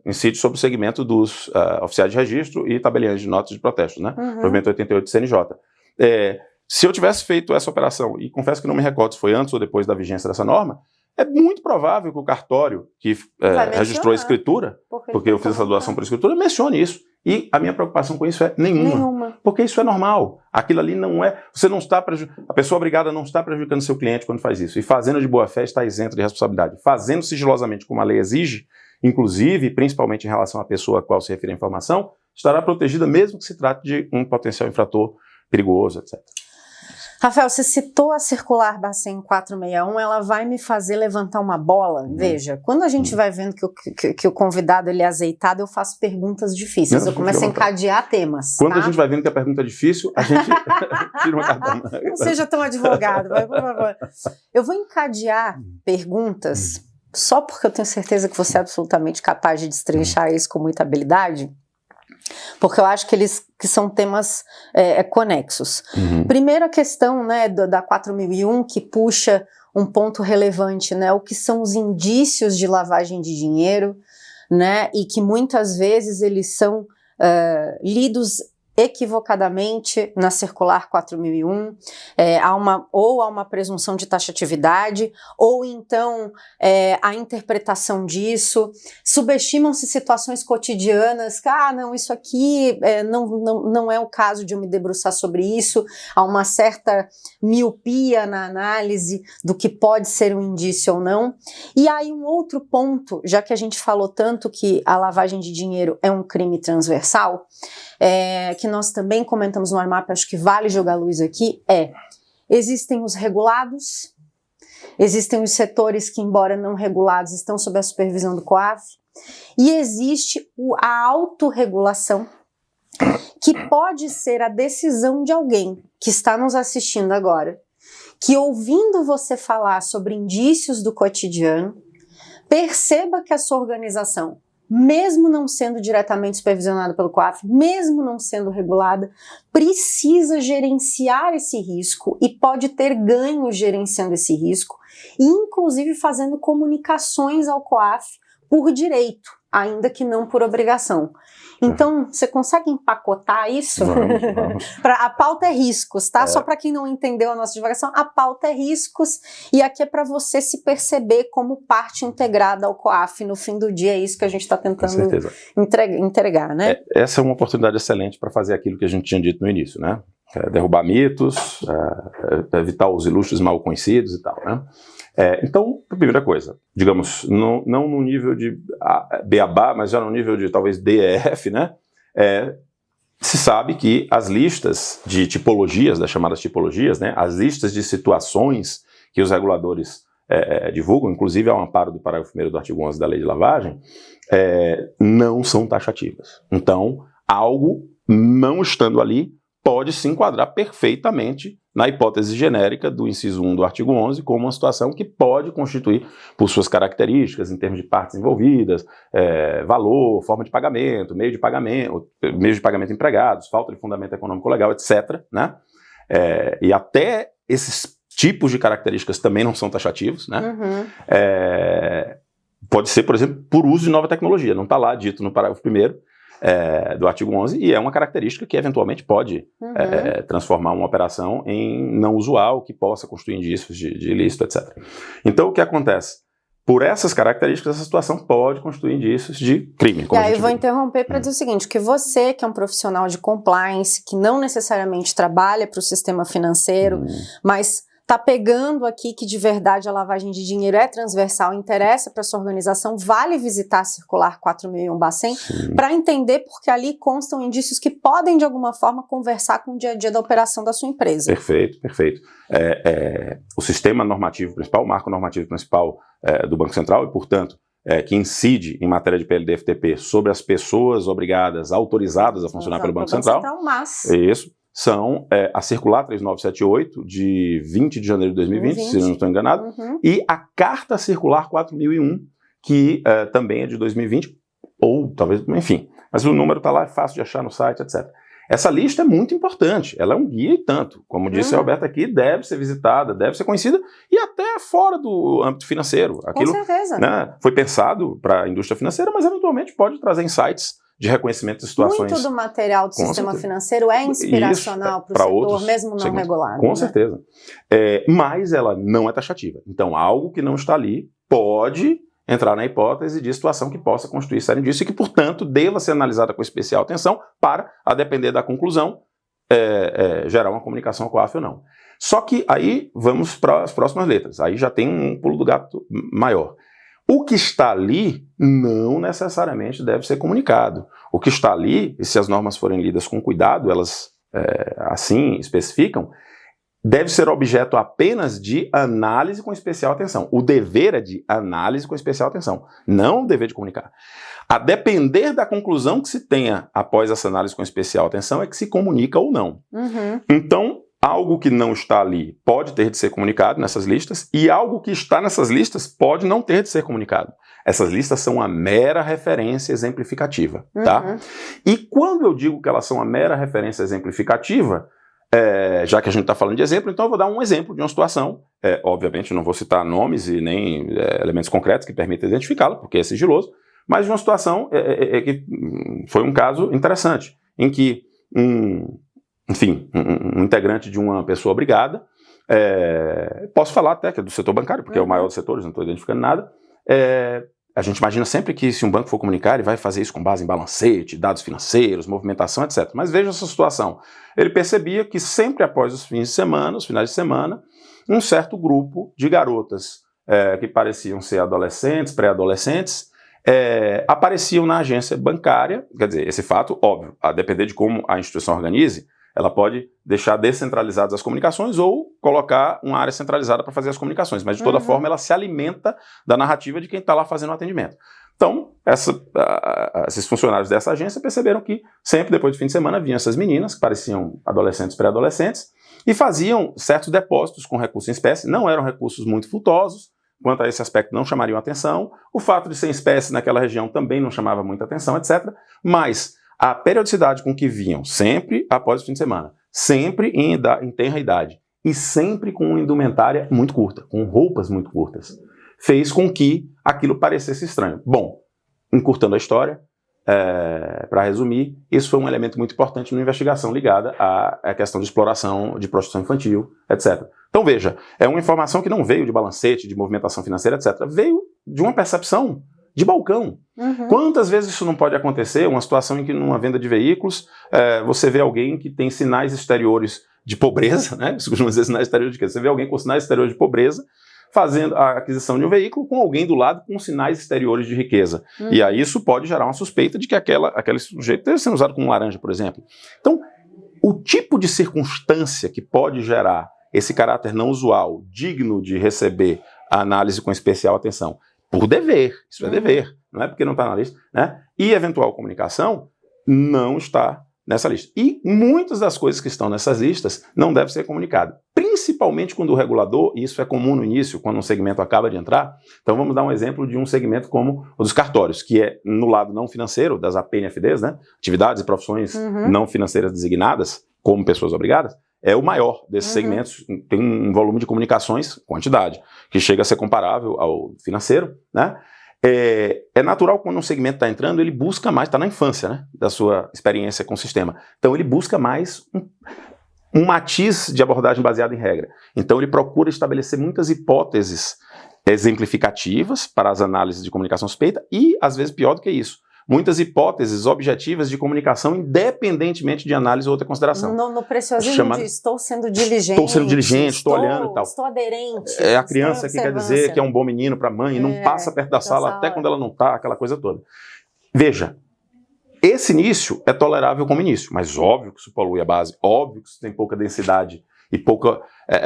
incide sobre o segmento dos oficiais de registro e tabeliães de notas de protesto, né? Provimento 88 do CNJ. Se eu tivesse feito essa operação, e confesso que não me recordo se foi antes ou depois da vigência dessa norma, é muito provável que o cartório que registrou a escritura, porque eu fiz essa doação por escritura, mencione isso. E a minha preocupação com isso é nenhuma. Porque isso é normal. Aquilo ali não é... Você não está a pessoa obrigada não está prejudicando seu cliente quando faz isso. E fazendo de boa fé está isento de responsabilidade. Fazendo sigilosamente como a lei exige, inclusive, principalmente em relação à pessoa a qual se refere a informação, estará protegida mesmo que se trate de um potencial infrator perigoso, etc. Rafael, você citou a circular Bacen 461, ela vai me fazer levantar uma bola. Veja, quando a gente vai vendo que o convidado ele é azeitado, eu faço perguntas difíceis, eu começo a encadear temas. Quando a gente vai vendo que a pergunta é difícil, a gente tira uma cartão. Não seja tão advogado, mas, por favor. Eu vou encadear perguntas, só porque eu tenho certeza que você é absolutamente capaz de destrinchar isso com muita habilidade, porque eu acho que são temas conexos. Primeira questão, né, da 4001, que puxa um ponto relevante, né, o que são os indícios de lavagem de dinheiro, né, e que muitas vezes eles são lidos equivocadamente na circular 4001, há uma presunção de taxatividade, ou então a interpretação disso, subestimam-se situações cotidianas, não, isso aqui não é o caso de eu me debruçar sobre isso, há uma certa miopia na análise do que pode ser um indício ou não. E aí um outro ponto, já que a gente falou tanto que a lavagem de dinheiro é um crime transversal, que nós também comentamos no Armap, acho que vale jogar luz aqui, existem os regulados, existem os setores que, embora não regulados, estão sob a supervisão do COAF, e existe a autorregulação, que pode ser a decisão de alguém que está nos assistindo agora, que ouvindo você falar sobre indícios do cotidiano, perceba que a sua organização, mesmo não sendo diretamente supervisionada pelo COAF, mesmo não sendo regulada, precisa gerenciar esse risco e pode ter ganho gerenciando esse risco, inclusive fazendo comunicações ao COAF por direito, ainda que não por obrigação. Então, você consegue empacotar isso? Vamos. A pauta é riscos, tá? Só para quem não entendeu a nossa divagação, a pauta é riscos, e aqui é para você se perceber como parte integrada ao COAF. No fim do dia é isso que a gente está tentando entregar, né? Essa é uma oportunidade excelente para fazer aquilo que a gente tinha dito no início, né? Derrubar mitos, evitar os ilustres mal conhecidos e tal, né? Então, a primeira coisa, digamos, não no nível de beabá, mas já no nível de talvez DEF, né? Se sabe que as listas de tipologias, das chamadas tipologias, né? As listas de situações que os reguladores divulgam, inclusive ao amparo do parágrafo 1º do artigo 11 da Lei de Lavagem, não são taxativas. Então, algo não estando ali pode se enquadrar perfeitamente na hipótese genérica do inciso 1 do artigo 11 como uma situação que pode constituir, por suas características, em termos de partes envolvidas, valor, forma de pagamento, meio de pagamento empregados, falta de fundamento econômico legal, etc., né? E até esses tipos de características também não são taxativos, né? Uhum. Pode ser, por exemplo, por uso de nova tecnologia, não está lá dito no parágrafo 1º do artigo 11, e é uma característica que eventualmente pode transformar uma operação em não usual, que possa constituir indícios de ilícito, etc. Então, o que acontece? Por essas características, essa situação pode constituir indícios de crime. E aí eu vou interromper para dizer o seguinte, que você, que é um profissional de compliance, que não necessariamente trabalha para o sistema financeiro, mas está pegando aqui que de verdade a lavagem de dinheiro é transversal, interessa para sua organização, vale visitar a Circular 4001/100 para entender porque ali constam indícios que podem de alguma forma conversar com o dia a dia da operação da sua empresa. Perfeito, perfeito. O sistema normativo principal, o marco normativo principal do Banco Central e, portanto, que incide em matéria de PLD-FTP sobre as pessoas obrigadas, autorizadas a funcionar pelo Banco Central. Mas... Isso. São a Circular 3978, de 20 de janeiro de 2020, se eu não estou enganado, e a Carta Circular 4001, que também é de 2020, ou talvez, enfim, mas o número está lá, é fácil de achar no site, etc. Essa lista é muito importante, ela é um guia e tanto, como disse a Roberta aqui, deve ser visitada, deve ser conhecida, e até fora do âmbito financeiro. Aquilo, com certeza. Né, foi pensado para a indústria financeira, mas eventualmente pode trazer insights de reconhecimento de situações... Muito do material do sistema financeiro é inspiracional para o setor, outros mesmo não regulado. Com certeza. Mas ela não é taxativa. Então, algo que não está ali pode entrar na hipótese de situação que possa constituir sério indício e que, portanto, deva ser analisada com especial atenção para, a depender da conclusão, gerar uma comunicação com a AF ou não. Só que aí vamos para as próximas letras. Aí já tem um pulo do gato maior. O que está ali não necessariamente deve ser comunicado. O que está ali, e se as normas forem lidas com cuidado, elas assim especificam, deve ser objeto apenas de análise com especial atenção. O dever é de análise com especial atenção, não o dever de comunicar. A depender da conclusão que se tenha após essa análise com especial atenção é que se comunica ou não. Então, algo que não está ali pode ter de ser comunicado nessas listas e algo que está nessas listas pode não ter de ser comunicado. Essas listas são uma mera referência exemplificativa, tá? E quando eu digo que elas são uma mera referência exemplificativa, já que a gente está falando de exemplo, então eu vou dar um exemplo de uma situação. Obviamente não vou citar nomes e nem elementos concretos que permitam identificá-la, porque é sigiloso, mas de uma situação que foi um caso interessante, em que um integrante de uma pessoa obrigada, posso falar até que é do setor bancário, porque é o maior dos setores, não estou identificando nada, a gente imagina sempre que se um banco for comunicar, ele vai fazer isso com base em balancete, dados financeiros, movimentação, etc. Mas veja essa situação. Ele percebia que sempre após os finais de semana, um certo grupo de garotas que pareciam ser adolescentes, pré-adolescentes, apareciam na agência bancária. Quer dizer, esse fato, óbvio, a depender de como a instituição organize, ela pode deixar descentralizadas as comunicações ou colocar uma área centralizada para fazer as comunicações, mas de toda forma ela se alimenta da narrativa de quem está lá fazendo o atendimento. Então, esses funcionários dessa agência perceberam que sempre depois do fim de semana vinham essas meninas, que pareciam adolescentes, pré-adolescentes, e faziam certos depósitos com recursos em espécie, não eram recursos muito vultosos, quanto a esse aspecto não chamariam atenção, o fato de ser em espécie naquela região também não chamava muita atenção, etc., mas a periodicidade com que vinham, sempre após o fim de semana, sempre em tenra idade, e sempre com uma indumentária muito curta, com roupas muito curtas, fez com que aquilo parecesse estranho. Bom, encurtando a história, para resumir, isso foi um elemento muito importante na investigação ligada à questão de exploração de prostituição infantil, etc. Então veja, é uma informação que não veio de balancete, de movimentação financeira, etc. Veio de uma percepção de balcão. Quantas vezes isso não pode acontecer? Uma situação em que numa venda de veículos, você vê alguém que tem sinais exteriores de pobreza, né? Isso costuma dizer sinais exteriores de quê? Você vê alguém com sinais exteriores de pobreza fazendo a aquisição de um veículo com alguém do lado com sinais exteriores de riqueza. E aí isso pode gerar uma suspeita de que aquele sujeito deve ser usado como laranja, por exemplo. Então, o tipo de circunstância que pode gerar esse caráter não usual, digno de receber a análise com especial atenção, por dever, isso é dever, não é porque não está na lista, né? E eventual comunicação não está nessa lista. E muitas das coisas que estão nessas listas não devem ser comunicadas, principalmente quando o regulador, e isso é comum no início, quando um segmento acaba de entrar. Então vamos dar um exemplo de um segmento como o dos cartórios, que é no lado não financeiro, das APNFDs, né, atividades e profissões não financeiras designadas como pessoas obrigadas, é o maior desses segmentos, tem um volume de comunicações, quantidade, que chega a ser comparável ao financeiro, né? É natural quando um segmento está entrando, ele busca mais, está na infância, né, da sua experiência com o sistema. Então ele busca mais um matiz de abordagem baseada em regra. Então ele procura estabelecer muitas hipóteses exemplificativas para as análises de comunicação suspeita e, às vezes, pior do que isso, muitas hipóteses objetivas de comunicação independentemente de análise ou outra consideração. No preciosismo de estou sendo diligente. Estou sendo diligente, estou olhando e tal. Estou aderente. É a criança que quer dizer que é um bom menino para a mãe e não passa perto da sala até quando ela não está, aquela coisa toda. Veja, esse início é tolerável como início, mas óbvio que isso polui a base, óbvio que isso tem pouca densidade e pouca,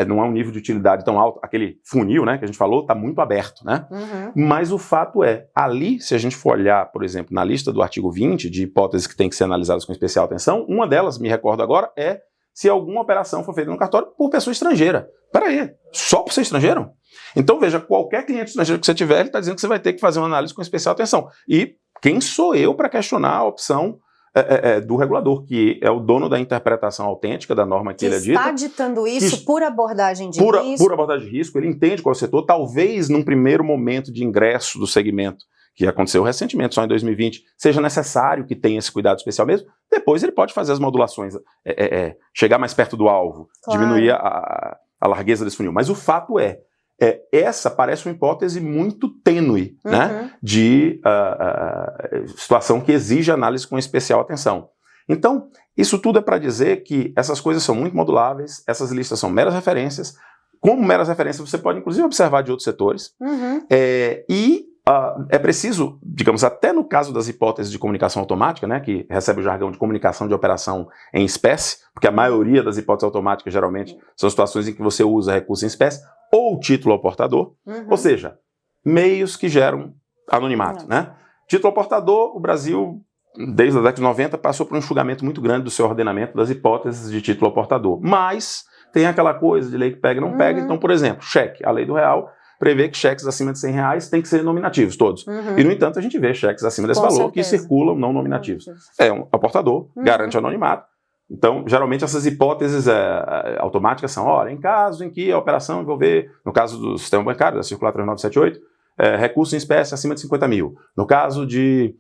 não é um nível de utilidade tão alto. Aquele funil, né, que a gente falou, está muito aberto, né? Mas o fato é, ali, se a gente for olhar, por exemplo, na lista do artigo 20, de hipóteses que têm que ser analisadas com especial atenção, uma delas, me recordo agora, é se alguma operação for feita no cartório por pessoa estrangeira. Peraí, só por ser estrangeiro? Então, veja, qualquer cliente estrangeiro que você tiver, ele está dizendo que você vai ter que fazer uma análise com especial atenção. E quem sou eu para questionar a opção do regulador, que é o dono da interpretação autêntica da norma que ele é dita. Está ditando isso por abordagem de risco. Por abordagem de risco, ele entende qual é o setor, talvez num primeiro momento de ingresso do segmento, que aconteceu recentemente, só em 2020, seja necessário que tenha esse cuidado especial mesmo, depois ele pode fazer as modulações, chegar mais perto do alvo, diminuir a largueza desse funil. Mas o fato essa parece uma hipótese muito tênue, né, de situação que exige análise com especial atenção. Então, isso tudo é para dizer que essas coisas são muito moduláveis, essas listas são meras referências. Como meras referências, você pode, inclusive, observar de outros setores. É preciso, digamos, até no caso das hipóteses de comunicação automática, né, que recebe o jargão de comunicação de operação em espécie, porque a maioria das hipóteses automáticas, geralmente, são situações em que você usa recurso em espécie, ou título ao portador, ou seja, meios que geram anonimato, né? Título ao portador, o Brasil, desde a década de 90, passou por um enxugamento muito grande do seu ordenamento das hipóteses de título ao portador. Mas tem aquela coisa de lei que pega e não pega. Então, por exemplo, cheque. A lei do real prevê que cheques acima de R$100 têm que ser nominativos, todos. E, no entanto, a gente vê cheques acima desse valor que circulam não nominativos. O portador garante anonimato. Então, geralmente, essas hipóteses automáticas são, olha, em caso em que a operação envolver, no caso do sistema bancário, da circular 3978, recurso em espécie acima de 50 mil. No caso de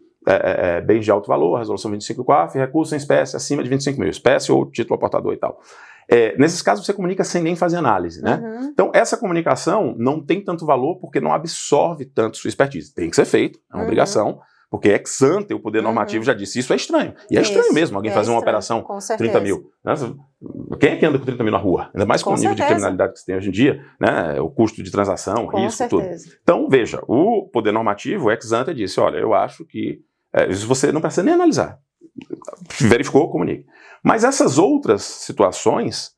bens de alto valor, resolução 25 COAF, recurso em espécie acima de 25 mil, espécie ou título ao portador e tal. Nesses casos, você comunica sem nem fazer análise, né? Então, essa comunicação não tem tanto valor porque não absorve tanto sua expertise. Tem que ser feito, é uma obrigação, porque ex ante o poder normativo já disse, isso é estranho. E é estranho mesmo, alguém fazer uma operação com 30 mil. Né? Quem é que anda com 30 mil na rua? Ainda mais com o nível de criminalidade que você tem hoje em dia, né? O custo de transação, risco, tudo. Então, veja, o poder normativo, ex ante, disse, olha, eu acho que isso você não precisa nem analisar. Verificou, comunique. Mas essas outras situações,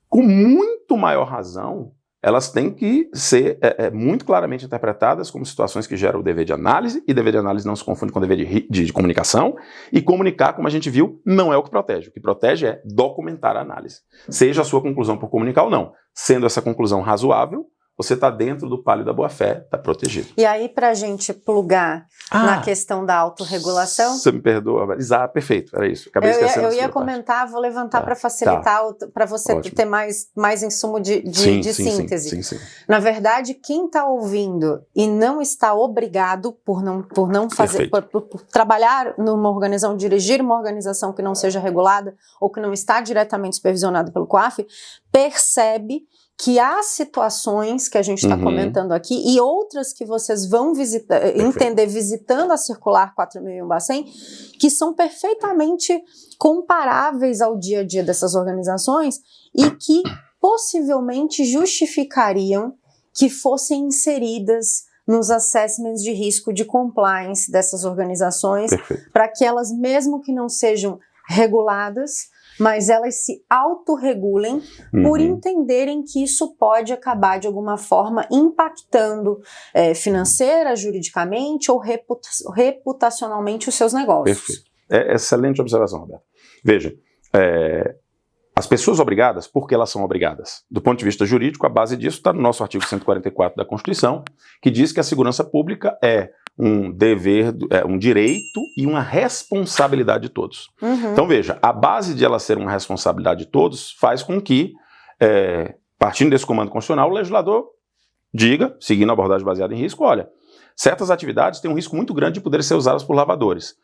com muito maior razão, elas têm que ser muito claramente interpretadas como situações que geram o dever de análise, e dever de análise não se confunde com o dever de comunicação, e comunicar, como a gente viu, não é o que protege. O que protege é documentar a análise. Seja a sua conclusão por comunicar ou não. Sendo essa conclusão razoável, você está dentro do palio da boa-fé, está protegido. E aí, para a gente plugar na questão da autorregulação... Você me perdoa, exato, perfeito, era isso. Acabei esquecendo. Eu ia comentar, parte. Vou levantar para facilitar, para você Ótimo. Ter mais insumo de síntese. Sim. Na verdade, quem está ouvindo e não está obrigado por não fazer, por trabalhar numa organização, dirigir uma organização que não seja regulada ou que não está diretamente supervisionada pelo COAF, percebe que há situações que a gente está comentando aqui e outras que vocês vão entender visitando a Circular 4.001 Bacen, que são perfeitamente comparáveis ao dia a dia dessas organizações e que possivelmente justificariam que fossem inseridas nos assessments de risco de compliance dessas organizações, para que elas, mesmo que não sejam reguladas, mas elas se autorregulem por entenderem que isso pode acabar de alguma forma impactando financeira, juridicamente ou reputacionalmente os seus negócios. Perfeito. Excelente observação, Roberto. Veja, as pessoas obrigadas, por que elas são obrigadas? Do ponto de vista jurídico, a base disso está no nosso artigo 144 da Constituição, que diz que a segurança pública é um dever, um direito e uma responsabilidade de todos. Então veja, a base de ela ser uma responsabilidade de todos faz com que, partindo desse comando constitucional, o legislador diga, seguindo a abordagem baseada em risco, olha, certas atividades têm um risco muito grande de poderem ser usadas por lavadores.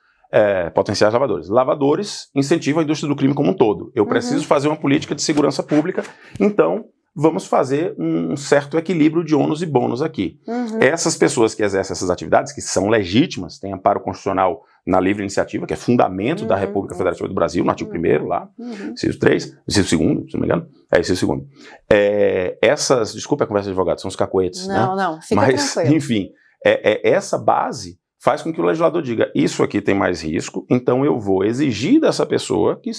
Potenciais lavadores. Lavadores incentivam a indústria do crime como um todo. Eu preciso fazer uma política de segurança pública, então vamos fazer um certo equilíbrio de ônus e bônus aqui. Essas pessoas que exercem essas atividades, que são legítimas, têm amparo constitucional na livre iniciativa, que é fundamento da República Federativa do Brasil, no artigo 1º lá, inciso 3, inciso 2º, se não me engano, inciso 2º. Essas, desculpa a conversa de advogado, são os cacoetes, não, né? Não, fica Mas, tranquilo. enfim, essa base faz com que o legislador diga, isso aqui tem mais risco, então eu vou exigir dessa pessoa que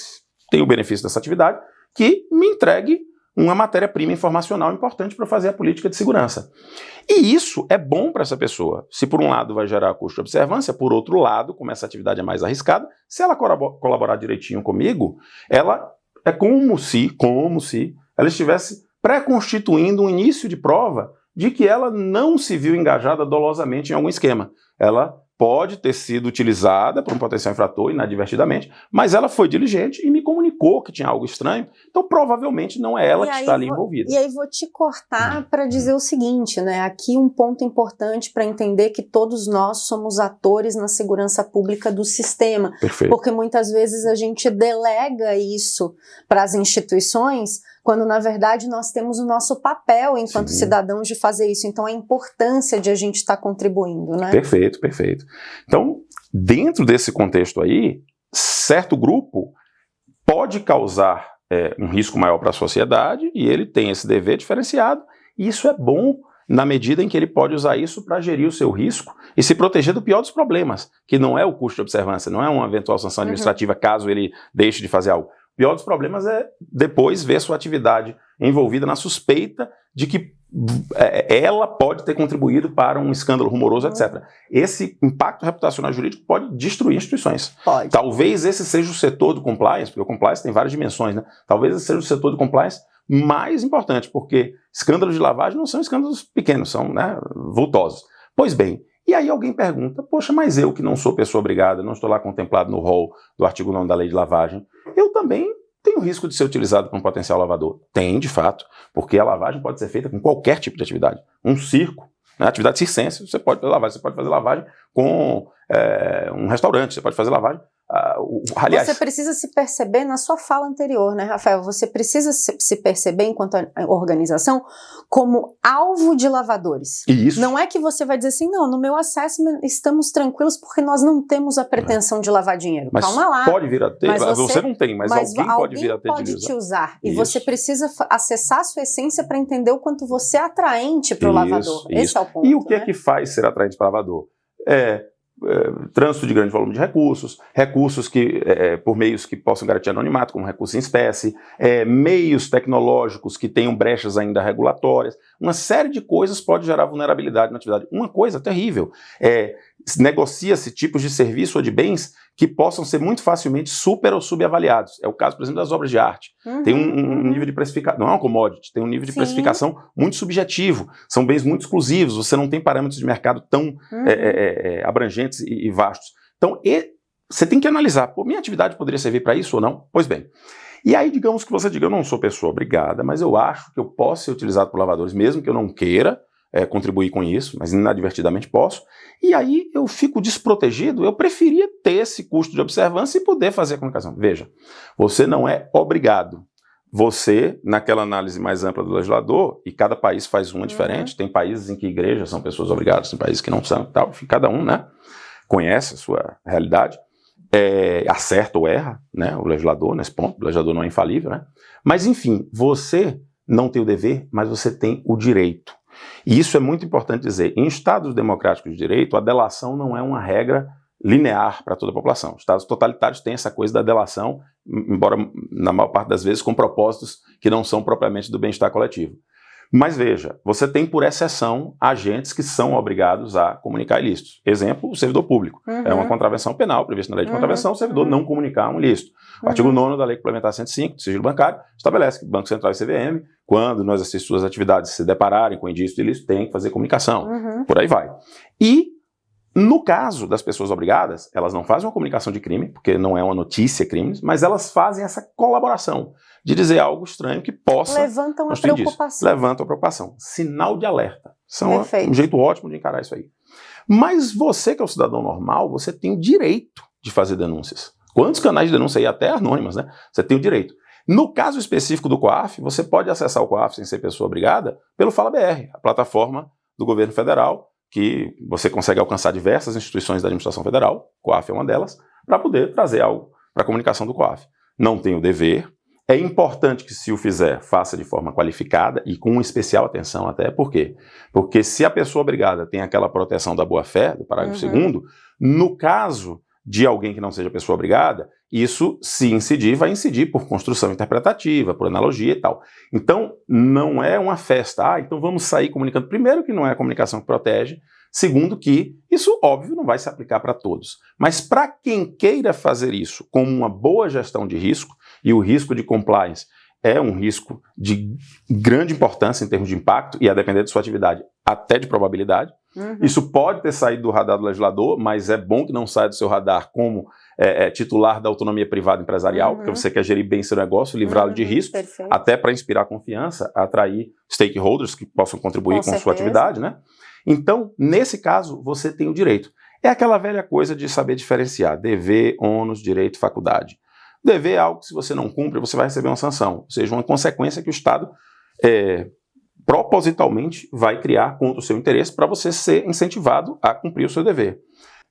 tem o benefício dessa atividade, que me entregue uma matéria-prima informacional importante para fazer a política de segurança. E isso é bom para essa pessoa. Se por um lado vai gerar custo de observância, por outro lado, como essa atividade é mais arriscada, se ela colaborar direitinho comigo, ela é como se ela estivesse pré-constituindo um início de prova de que ela não se viu engajada dolosamente em algum esquema. Ela pode ter sido utilizada por um potencial infrator inadvertidamente, mas ela foi diligente e me comunicou que tinha algo estranho, então provavelmente não é ela que está ali envolvida. E aí vou te cortar para dizer o seguinte, né? Aqui um ponto importante para entender que todos nós somos atores na segurança pública do sistema. Perfeito. Porque muitas vezes a gente delega isso para as instituições, quando na verdade nós temos o nosso papel enquanto cidadãos de fazer isso. Então a importância de a gente estar contribuindo, né? Perfeito, perfeito. Então, dentro desse contexto aí, certo grupo pode causar um risco maior para a sociedade e ele tem esse dever diferenciado, e isso é bom na medida em que ele pode usar isso para gerir o seu risco e se proteger do pior dos problemas, que não é o custo de observância, não é uma eventual sanção administrativa caso ele deixe de fazer algo. O pior dos problemas é depois ver sua atividade envolvida na suspeita de que ela pode ter contribuído para um escândalo rumoroso, etc. Esse impacto reputacional jurídico pode destruir instituições. Pode. Talvez esse seja o setor do compliance, porque o compliance tem várias dimensões, né? Talvez esse seja o setor do compliance mais importante, porque escândalos de lavagem não são escândalos pequenos, são, né, vultosos. Pois bem, e aí alguém pergunta, poxa, mas eu que não sou pessoa obrigada, não estou lá contemplado no rol do artigo 9º da lei de lavagem, eu também tenho risco de ser utilizado por um potencial lavador? Tem, de fato, porque a lavagem pode ser feita com qualquer tipo de atividade. Um circo, né, atividade circense, você pode fazer lavagem. Você pode fazer lavagem com um restaurante, você pode fazer lavagem. Aliás, você precisa se perceber na sua fala anterior, né, Rafael? Você precisa se perceber enquanto organização como alvo de lavadores. Isso. Não é que você vai dizer assim, não, no meu assessment estamos tranquilos porque nós não temos a pretensão de lavar dinheiro. Mas calma lá. Pode vir a ter, mas você não tem, mas alguém pode vir a ter pode de te usar. E Isso. você precisa acessar a sua essência para entender o quanto você é atraente para o lavador. Esse é o ponto. E o que né? é que faz ser atraente para o lavador? Trânsito de grande volume de recursos que, por meios que possam garantir anonimato, como recurso em espécie, meios tecnológicos que tenham brechas ainda regulatórias, uma série de coisas pode gerar vulnerabilidade na atividade. Uma coisa terrível, negocia-se tipos de serviço ou de bens que possam ser muito facilmente super ou subavaliados. É o caso, por exemplo, das obras de arte. Tem um nível de precificação, não é uma commodity, tem um nível de precificação muito subjetivo, são bens muito exclusivos, você não tem parâmetros de mercado tão abrangentes e vastos. Então, você tem que analisar, pô, minha atividade poderia servir para isso ou não? Pois bem. E aí, digamos que você diga, eu não sou pessoa obrigada, mas eu acho que eu posso ser utilizado por lavadores, mesmo que eu não queira contribuir com isso, mas inadvertidamente posso, e aí eu fico desprotegido, eu preferia ter esse custo de observância e poder fazer a comunicação. Veja, você não é obrigado. Você, naquela análise mais ampla do legislador, e cada país faz uma diferente, tem países em que igrejas são pessoas obrigadas, tem países que não são, tal, enfim, cada um, né, conhece a sua realidade, acerta ou erra, né, o legislador nesse ponto, o legislador não é infalível, né, mas enfim, você não tem o dever, mas você tem o direito. E isso é muito importante dizer. Em Estados democráticos de direito, a delação não é uma regra linear para toda a população. Estados totalitários têm essa coisa da delação, embora na maior parte das vezes com propósitos que não são propriamente do bem-estar coletivo. Mas veja, você tem por exceção agentes que são obrigados a comunicar ilícitos. Exemplo, o servidor público. É uma contravenção penal prevista na lei de contravenção, o servidor não comunicar um ilícito. O artigo 9º da Lei Complementar 105, do sigilo bancário, estabelece que o Banco Central e CVM, quando no exercício de suas atividades se depararem com indício de ilícito, tem que fazer comunicação. Por aí vai. E, no caso das pessoas obrigadas, elas não fazem uma comunicação de crime, porque não é uma notícia crime, mas elas fazem essa colaboração de dizer algo estranho que possa... Levantam a preocupação. Levantam a preocupação. Sinal de alerta. São um jeito ótimo de encarar isso aí. Mas você, que é um cidadão normal, você tem o direito de fazer denúncias. Quantos canais de denúncia aí, até anônimas, né? Você tem o direito. No caso específico do COAF, você pode acessar o COAF sem ser pessoa obrigada pelo Fala BR, a plataforma do governo federal, que você consegue alcançar diversas instituições da administração federal, o COAF é uma delas, para poder trazer algo para a comunicação do COAF. Não tem o dever. É importante que, se o fizer, faça de forma qualificada e com especial atenção até. Por quê? Porque se a pessoa obrigada tem aquela proteção da boa-fé, do parágrafo 2º, no caso de alguém que não seja pessoa obrigada, isso, se incidir, vai incidir por construção interpretativa, por analogia e tal. Então, não é uma festa. Então vamos sair comunicando. Primeiro, que não é a comunicação que protege. Segundo, que isso, óbvio, não vai se aplicar para todos. Mas para quem queira fazer isso com uma boa gestão de risco, e o risco de compliance é um risco de grande importância em termos de impacto, e a depender de sua atividade, até de probabilidade. Isso pode ter saído do radar do legislador, mas é bom que não saia do seu radar como titular da autonomia privada empresarial, porque você quer gerir bem seu negócio, livrá-lo de risco, até para inspirar confiança, atrair stakeholders que possam contribuir com sua atividade, né? Então, nesse caso, você tem o direito. É aquela velha coisa de saber diferenciar dever, ônus, direito, faculdade. Dever é algo que, se você não cumpre, você vai receber uma sanção, ou seja, uma consequência que o Estado propositalmente vai criar contra o seu interesse para você ser incentivado a cumprir o seu dever.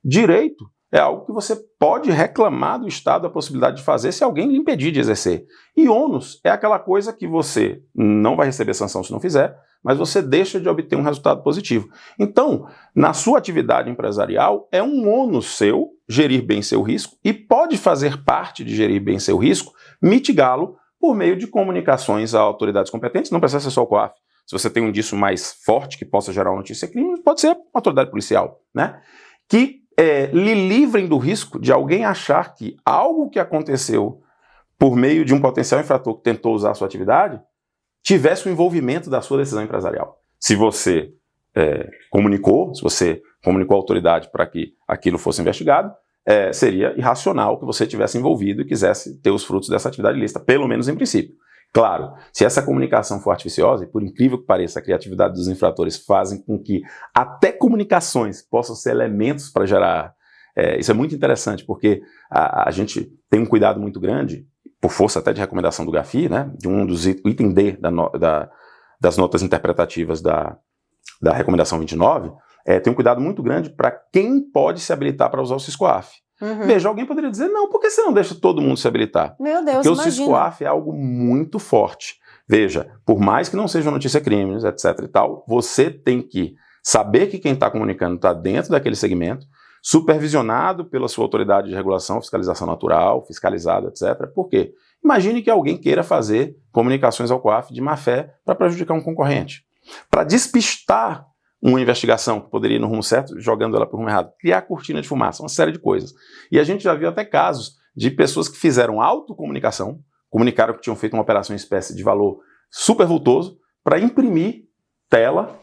Direito é algo que você pode reclamar do Estado a possibilidade de fazer se alguém lhe impedir de exercer. E ônus é aquela coisa que você não vai receber sanção se não fizer, mas você deixa de obter um resultado positivo. Então, na sua atividade empresarial, é um ônus seu gerir bem seu risco e pode fazer parte de gerir bem seu risco, mitigá-lo por meio de comunicações a autoridades competentes, não precisa ser só o COAF. Se você tem um indício mais forte que possa gerar uma notícia crime, pode ser uma autoridade policial, né? Que lhe livrem do risco de alguém achar que algo que aconteceu por meio de um potencial infrator que tentou usar a sua atividade tivesse o envolvimento da sua decisão empresarial. Se você comunicou à autoridade para que aquilo fosse investigado, seria irracional que você tivesse envolvido e quisesse ter os frutos dessa atividade ilícita, pelo menos em princípio. Claro, se essa comunicação for artificiosa, e por incrível que pareça, a criatividade dos infratores fazem com que até comunicações possam ser elementos para gerar... isso é muito interessante, porque a gente tem um cuidado muito grande, por força até de recomendação do GAFI, né, de um dos itens D das notas interpretativas da recomendação 29, tem um cuidado muito grande para quem pode se habilitar para usar o SIS-COAF. Veja, alguém poderia dizer, não, por que você não deixa todo mundo se habilitar? Meu Deus, porque imagina. O SIS-COAF é algo muito forte. Veja, por mais que não seja notícia crimes, etc e tal, você tem que saber que quem está comunicando está dentro daquele segmento, supervisionado pela sua autoridade de regulação, fiscalização natural, fiscalizado, etc. Por quê? Imagine que alguém queira fazer comunicações ao COAF de má fé para prejudicar um concorrente. Para despistar uma investigação que poderia ir no rumo certo, jogando ela para o rumo errado, criar cortina de fumaça, uma série de coisas. E a gente já viu até casos de pessoas que fizeram autocomunicação, comunicaram que tinham feito uma operação em espécie de valor super vultoso, para imprimir tela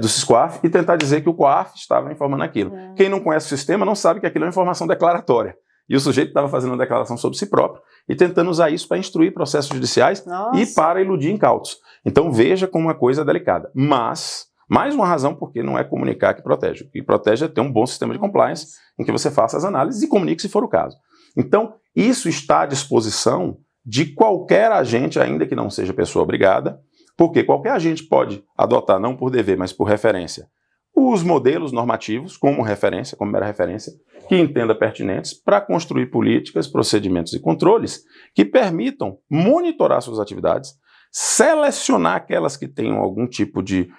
do SIS-COAF e tentar dizer que o COAF estava informando aquilo. Quem não conhece o sistema não sabe que aquilo é uma informação declaratória. E o sujeito estava fazendo uma declaração sobre si próprio e tentando usar isso para instruir processos judiciais e para iludir incautos. Então veja como uma coisa delicada. Mas, mais uma razão porque não é comunicar que protege. O que protege é ter um bom sistema de compliance em que você faça as análises e comunique se for o caso. Então, isso está à disposição de qualquer agente, ainda que não seja pessoa obrigada, porque qualquer agente pode adotar, não por dever, mas por referência, os modelos normativos como referência, como mera referência, que entenda pertinentes para construir políticas, procedimentos e controles que permitam monitorar suas atividades, selecionar aquelas que tenham algum tipo de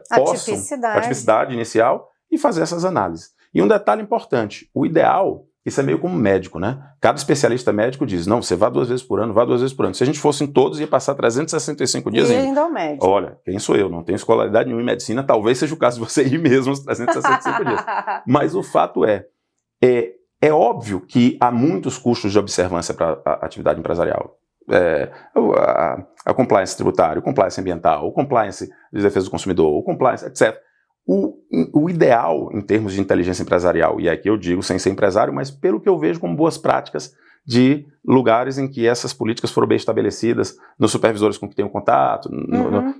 atipicidade inicial e fazer essas análises. E um detalhe importante, o ideal isso é meio como médico, né? Cada especialista médico diz, não, você vá 2 vezes por ano, vá 2 vezes por ano. Se a gente fosse em todos, ia passar 365 dias e indo. ainda é o médico. Olha, quem sou eu? Não tenho escolaridade nenhuma em medicina, talvez seja o caso de você ir mesmo os 365 dias. Mas o fato é óbvio que há muitos custos de observância para a atividade empresarial. A compliance tributária, o compliance ambiental, o compliance de defesa do consumidor, o compliance, etc. O ideal em termos de inteligência empresarial, e aqui eu digo sem ser empresário, mas pelo que eu vejo como boas práticas de lugares em que essas políticas foram bem estabelecidas, nos supervisores com que tem um contato,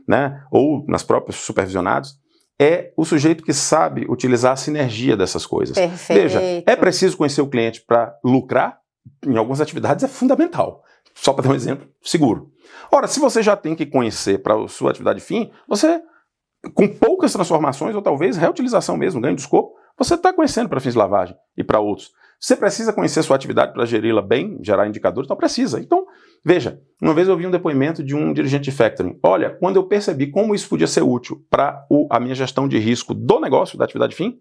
né, ou nas próprias supervisionados, é o sujeito que sabe utilizar a sinergia dessas coisas. Perfeito. Veja, é preciso conhecer o cliente para lucrar? Em algumas atividades é fundamental. Só para dar um exemplo, seguro. Ora, se você já tem que conhecer para a sua atividade fim, você, com poucas transformações, ou talvez reutilização mesmo, ganho de escopo, você está conhecendo para fins de lavagem e para outros. Você precisa conhecer a sua atividade para geri-la bem, gerar indicadores, então precisa. Então, veja, uma vez eu vi um depoimento de um dirigente de factoring. Olha, quando eu percebi como isso podia ser útil para a minha gestão de risco do negócio, da atividade fim,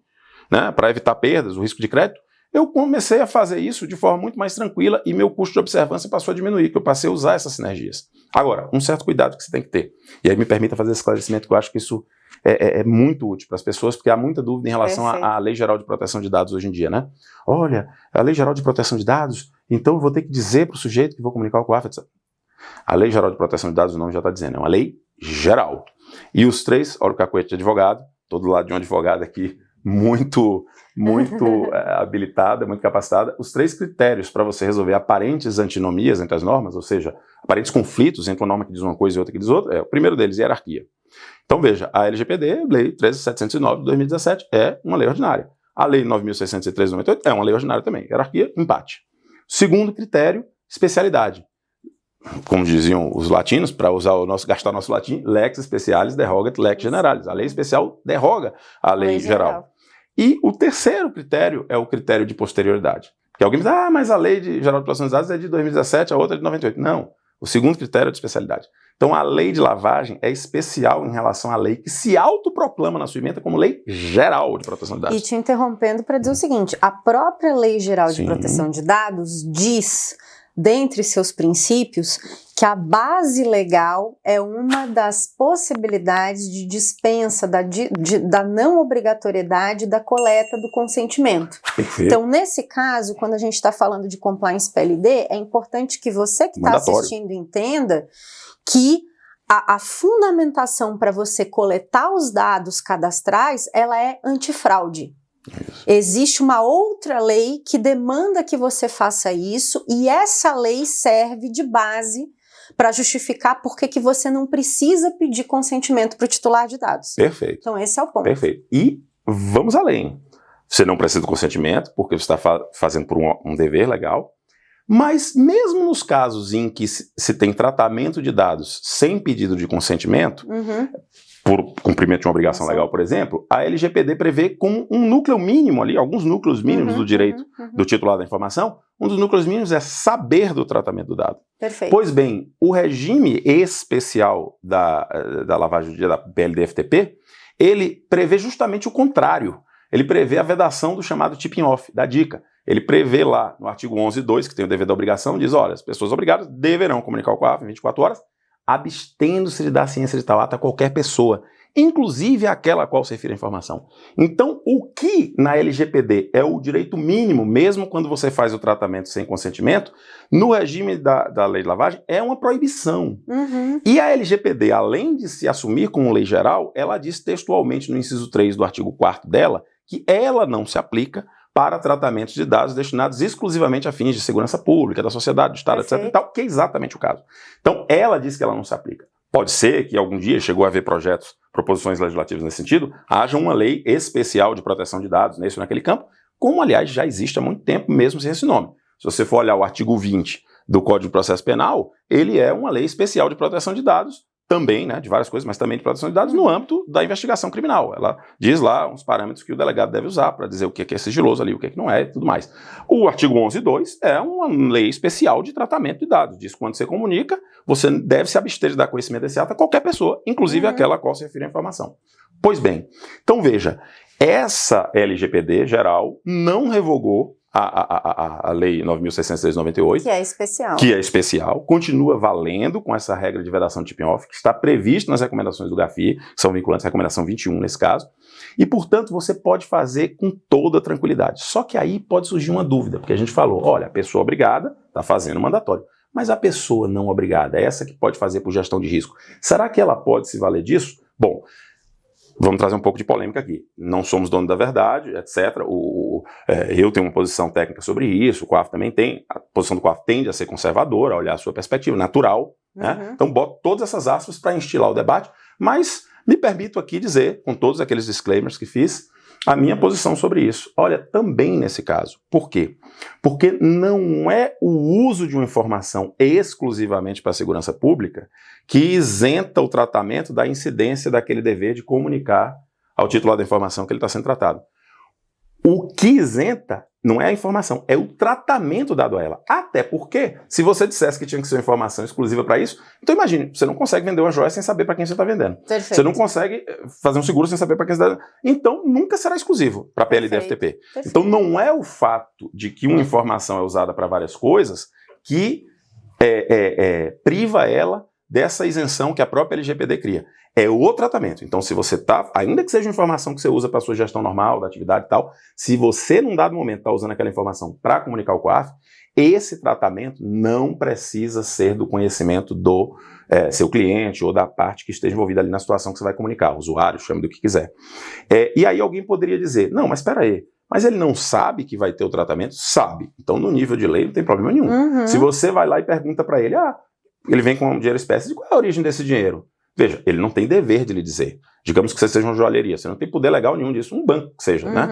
né, para evitar perdas, o risco de crédito, eu comecei a fazer isso de forma muito mais tranquila e meu custo de observância passou a diminuir, que eu passei a usar essas sinergias. Agora, um certo cuidado que você tem que ter. E aí me permita fazer esse esclarecimento, que eu acho que isso é muito útil para as pessoas, porque há muita dúvida em relação à Lei Geral de Proteção de Dados hoje em dia, né? Olha, a Lei Geral de Proteção de Dados, então eu vou ter que dizer para o sujeito que vou comunicar com o COAF, etc. A Lei Geral de Proteção de Dados, o nome já está dizendo, é uma lei geral. E os três, olha o cacuete de advogado, todo lado de um advogado aqui, muito habilitada, muito capacitada, os 3 critérios para você resolver aparentes antinomias entre as normas, ou seja, aparentes conflitos entre uma norma que diz uma coisa e outra que diz outra, o primeiro deles, hierarquia. Então veja, a LGPD, Lei 13.709 de 2017, é uma lei ordinária. A Lei 9.603 de 98 é uma lei ordinária também. Hierarquia, empate. Segundo critério, especialidade. Como diziam os latinos, para gastar o nosso latim, lex specialis derogat lex generalis. A lei especial derroga a lei geral. E o terceiro critério é o critério de posterioridade. Porque alguém diz, mas a Lei Geral de Proteção de Dados é de 2017, a outra é de 98. Não, o segundo critério é de especialidade. Então a lei de lavagem é especial em relação à lei que se autoproclama na sua emenda como Lei Geral de Proteção de Dados. E te interrompendo para dizer o seguinte, a própria Lei Geral de Proteção de Dados diz, dentre seus princípios, que a base legal é uma das possibilidades de dispensa da não obrigatoriedade da coleta do consentimento. Perfeito. Então, nesse caso, quando a gente está falando de compliance PLD, é importante que você que está assistindo entenda que a fundamentação para você coletar os dados cadastrais, ela é antifraude. Isso. Existe uma outra lei que demanda que você faça isso e essa lei serve de base para justificar por que você não precisa pedir consentimento para o titular de dados. Perfeito. Então esse é o ponto. Perfeito. E vamos além. Você não precisa do consentimento porque você está fazendo por um dever legal, mas mesmo nos casos em que se tem tratamento de dados sem pedido de consentimento, por cumprimento de uma obrigação legal, por exemplo, a LGPD prevê como um núcleo mínimo ali, alguns núcleos mínimos do direito do titular da informação, um dos núcleos mínimos é saber do tratamento do dado. Perfeito. Pois bem, o regime especial da lavagem da PLD-FTP, ele prevê justamente o contrário. Ele prevê a vedação do chamado tipping off, da dica. Ele prevê lá no artigo 11.2, que tem o dever da obrigação, diz, olha, as pessoas obrigadas deverão comunicar ao COAF em 24 horas, abstendo-se de dar ciência de tal ato a qualquer pessoa, inclusive aquela a qual se refere a informação. Então, o que na LGPD é o direito mínimo, mesmo quando você faz o tratamento sem consentimento, no regime da lei de lavagem, é uma proibição. E a LGPD, além de se assumir como lei geral, ela diz textualmente no inciso 3 do artigo 4º dela, que ela não se aplica para tratamentos de dados destinados exclusivamente a fins de segurança pública, da sociedade, do Estado, etc. e tal, que é exatamente o caso. Então, ela diz que ela não se aplica. Pode ser que algum dia chegou a haver proposições legislativas nesse sentido, haja uma lei especial de proteção de dados nesse ou naquele campo, como, aliás, já existe há muito tempo, mesmo sem esse nome. Se você for olhar o artigo 20 do Código de Processo Penal, ele é uma lei especial de proteção de dados, também, né, de várias coisas, mas também de proteção de dados no âmbito da investigação criminal. Ela diz lá uns parâmetros que o delegado deve usar para dizer o que é sigiloso ali, o que não é e tudo mais. O artigo 11.2 é uma lei especial de tratamento de dados. Diz que quando você comunica, você deve se abster de dar conhecimento desse ato a qualquer pessoa, inclusive aquela a qual se refere a informação. Pois bem, então veja, essa LGPD geral não revogou a Lei 9.603 de 98. Que é especial. Que é especial, continua valendo com essa regra de vedação de tipping-off, que está prevista nas recomendações do GAFI, que são vinculantes, recomendação 21 nesse caso, e, portanto, você pode fazer com toda tranquilidade. Só que aí pode surgir uma dúvida, porque a gente falou, olha, a pessoa obrigada está fazendo mandatório, mas a pessoa não obrigada, essa que pode fazer por gestão de risco, será que ela pode se valer disso? Bom, vamos trazer um pouco de polêmica aqui. Não somos donos da verdade, etc. Eu tenho uma posição técnica sobre isso, o COAF também tem. A posição do COAF tende a ser conservadora, a olhar a sua perspectiva, natural. Né? Então, boto todas essas aspas para instilar o debate, mas me permito aqui dizer, com todos aqueles disclaimers que fiz, a minha posição sobre isso. Olha, também nesse caso. Por quê? Porque não é o uso de uma informação exclusivamente para a segurança pública que isenta o tratamento da incidência daquele dever de comunicar ao titular da informação que ele está sendo tratado. O que isenta não é a informação, é o tratamento dado a ela. Até porque, se você dissesse que tinha que ser uma informação exclusiva para isso, então imagine, você não consegue vender uma joia sem saber para quem você está vendendo. Perfeito. Você não consegue fazer um seguro sem saber para quem você está vendendo. Então, nunca será exclusivo para a PLD FTP. Então, não é o fato de que uma informação é usada para várias coisas que priva ela dessa isenção que a própria LGPD cria. É o tratamento. Então, se você está, ainda que seja uma informação que você usa para a sua gestão normal, da atividade e tal, se você, num dado momento, está usando aquela informação para comunicar o COAF, esse tratamento não precisa ser do conhecimento do seu cliente ou da parte que esteja envolvida ali na situação que você vai comunicar, usuário, chame do que quiser. E aí alguém poderia dizer, não, mas espera aí, mas ele não sabe que vai ter o tratamento? Sabe. Então, no nível de lei, não tem problema nenhum. Se você vai lá e pergunta para ele, ele vem com um dinheiro espécie, de qual é a origem desse dinheiro? Veja, ele não tem dever de lhe dizer. Digamos que você seja uma joalheria, você não tem poder legal nenhum disso, um banco que seja, né?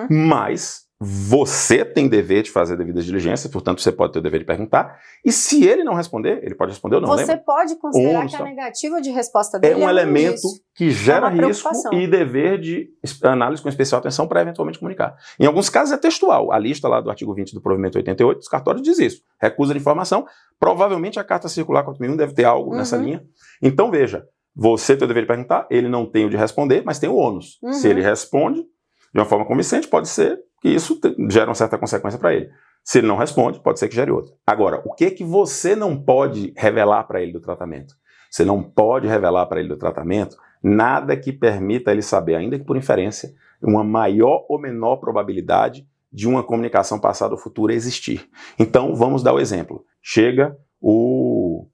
Mas você tem dever de fazer devidas diligências, portanto você pode ter o dever de perguntar, e se ele não responder, ele pode responder ou não, você lembra? pode considerar que a negativa de resposta dele é um elemento que gera risco e dever de análise com especial atenção para eventualmente comunicar. Em alguns casos é textual, a lista lá do artigo 20 do provimento 88 dos cartórios diz isso, recusa de informação, provavelmente a carta circular 4.001 deve ter algo nessa linha. Então veja, você tem o dever de perguntar, ele não tem o de responder, mas tem o ônus. Se ele responde de uma forma convincente, pode ser que isso gere uma certa consequência para ele. Se ele não responde, pode ser que gere outra. Agora, o que você não pode revelar para ele do tratamento? Você não pode revelar para ele do tratamento nada que permita ele saber, ainda que por inferência, uma maior ou menor probabilidade de uma comunicação passada ou futura existir. Então, vamos dar o exemplo. Chega um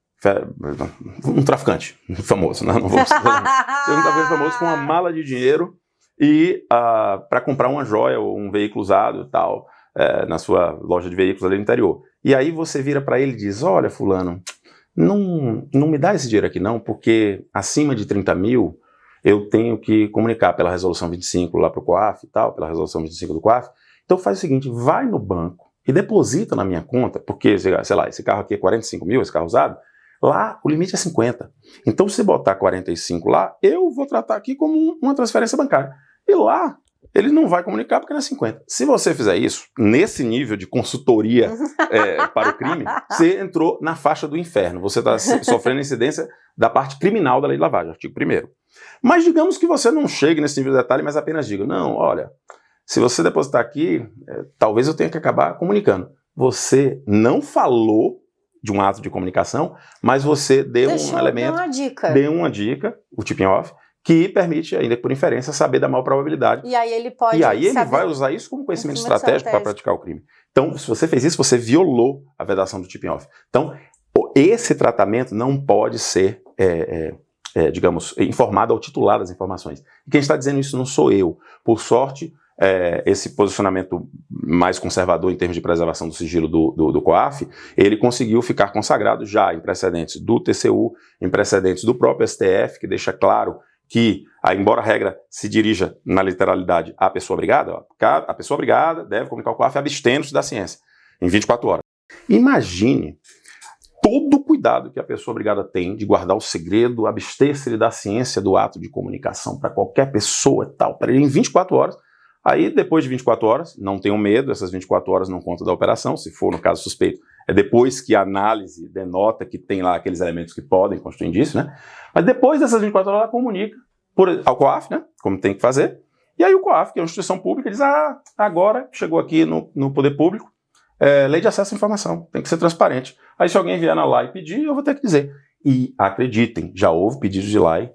traficante famoso, né? Não vou chega um traficante famoso com uma mala de dinheiro e para comprar uma joia ou um veículo usado e tal, na sua loja de veículos ali no interior. E aí você vira para ele e diz, olha fulano, não me dá esse dinheiro aqui não, porque acima de 30 mil eu tenho que comunicar pela resolução 25 lá para o COAF e tal, pela resolução 25 do COAF. Então faz o seguinte, vai no banco e deposita na minha conta, porque, sei lá, esse carro aqui é 45 mil, esse carro usado, lá o limite é 50. Então se botar 45 lá, eu vou tratar aqui como uma transferência bancária. E lá, ele não vai comunicar porque não é 50. Se você fizer isso, nesse nível de consultoria para o crime, você entrou na faixa do inferno. Você está sofrendo incidência da parte criminal da lei de lavagem, artigo 1º. Mas digamos que você não chegue nesse nível de detalhe, mas apenas diga, não, olha, se você depositar aqui, talvez eu tenha que acabar comunicando. Você não falou de um ato de comunicação, mas você deu um elemento, deu uma dica, o tipping-off, que permite, ainda por inferência, saber da maior probabilidade. E aí ele pode ele vai usar isso como conhecimento estratégico para praticar o crime. Então, se você fez isso, você violou a vedação do tipping-off. Então, esse tratamento não pode ser, digamos, informado ao titular das informações. E quem está dizendo isso não sou eu. Por sorte, esse posicionamento mais conservador em termos de preservação do sigilo do COAF, ele conseguiu ficar consagrado já em precedentes do TCU, em precedentes do próprio STF, que deixa claro que, embora a regra se dirija na literalidade à pessoa obrigada, a pessoa obrigada deve comunicar o COAF abstendo-se da ciência, em 24 horas. Imagine todo o cuidado que a pessoa obrigada tem de guardar o segredo, abster-se da ciência do ato de comunicação para qualquer pessoa e tal, para ele em 24 horas. Aí, depois de 24 horas, não tenham medo, essas 24 horas não contam da operação, se for no caso suspeito, é depois que a análise denota que tem lá aqueles elementos que podem constituir indício, né? Mas depois dessas 24 horas, ela comunica ao COAF, né? Como tem que fazer, E aí o COAF, que é uma instituição pública, diz, agora chegou aqui no poder público, lei de acesso à informação, tem que ser transparente. Aí se alguém vier na LAI pedir, eu vou ter que dizer. E acreditem, já houve pedido de LAI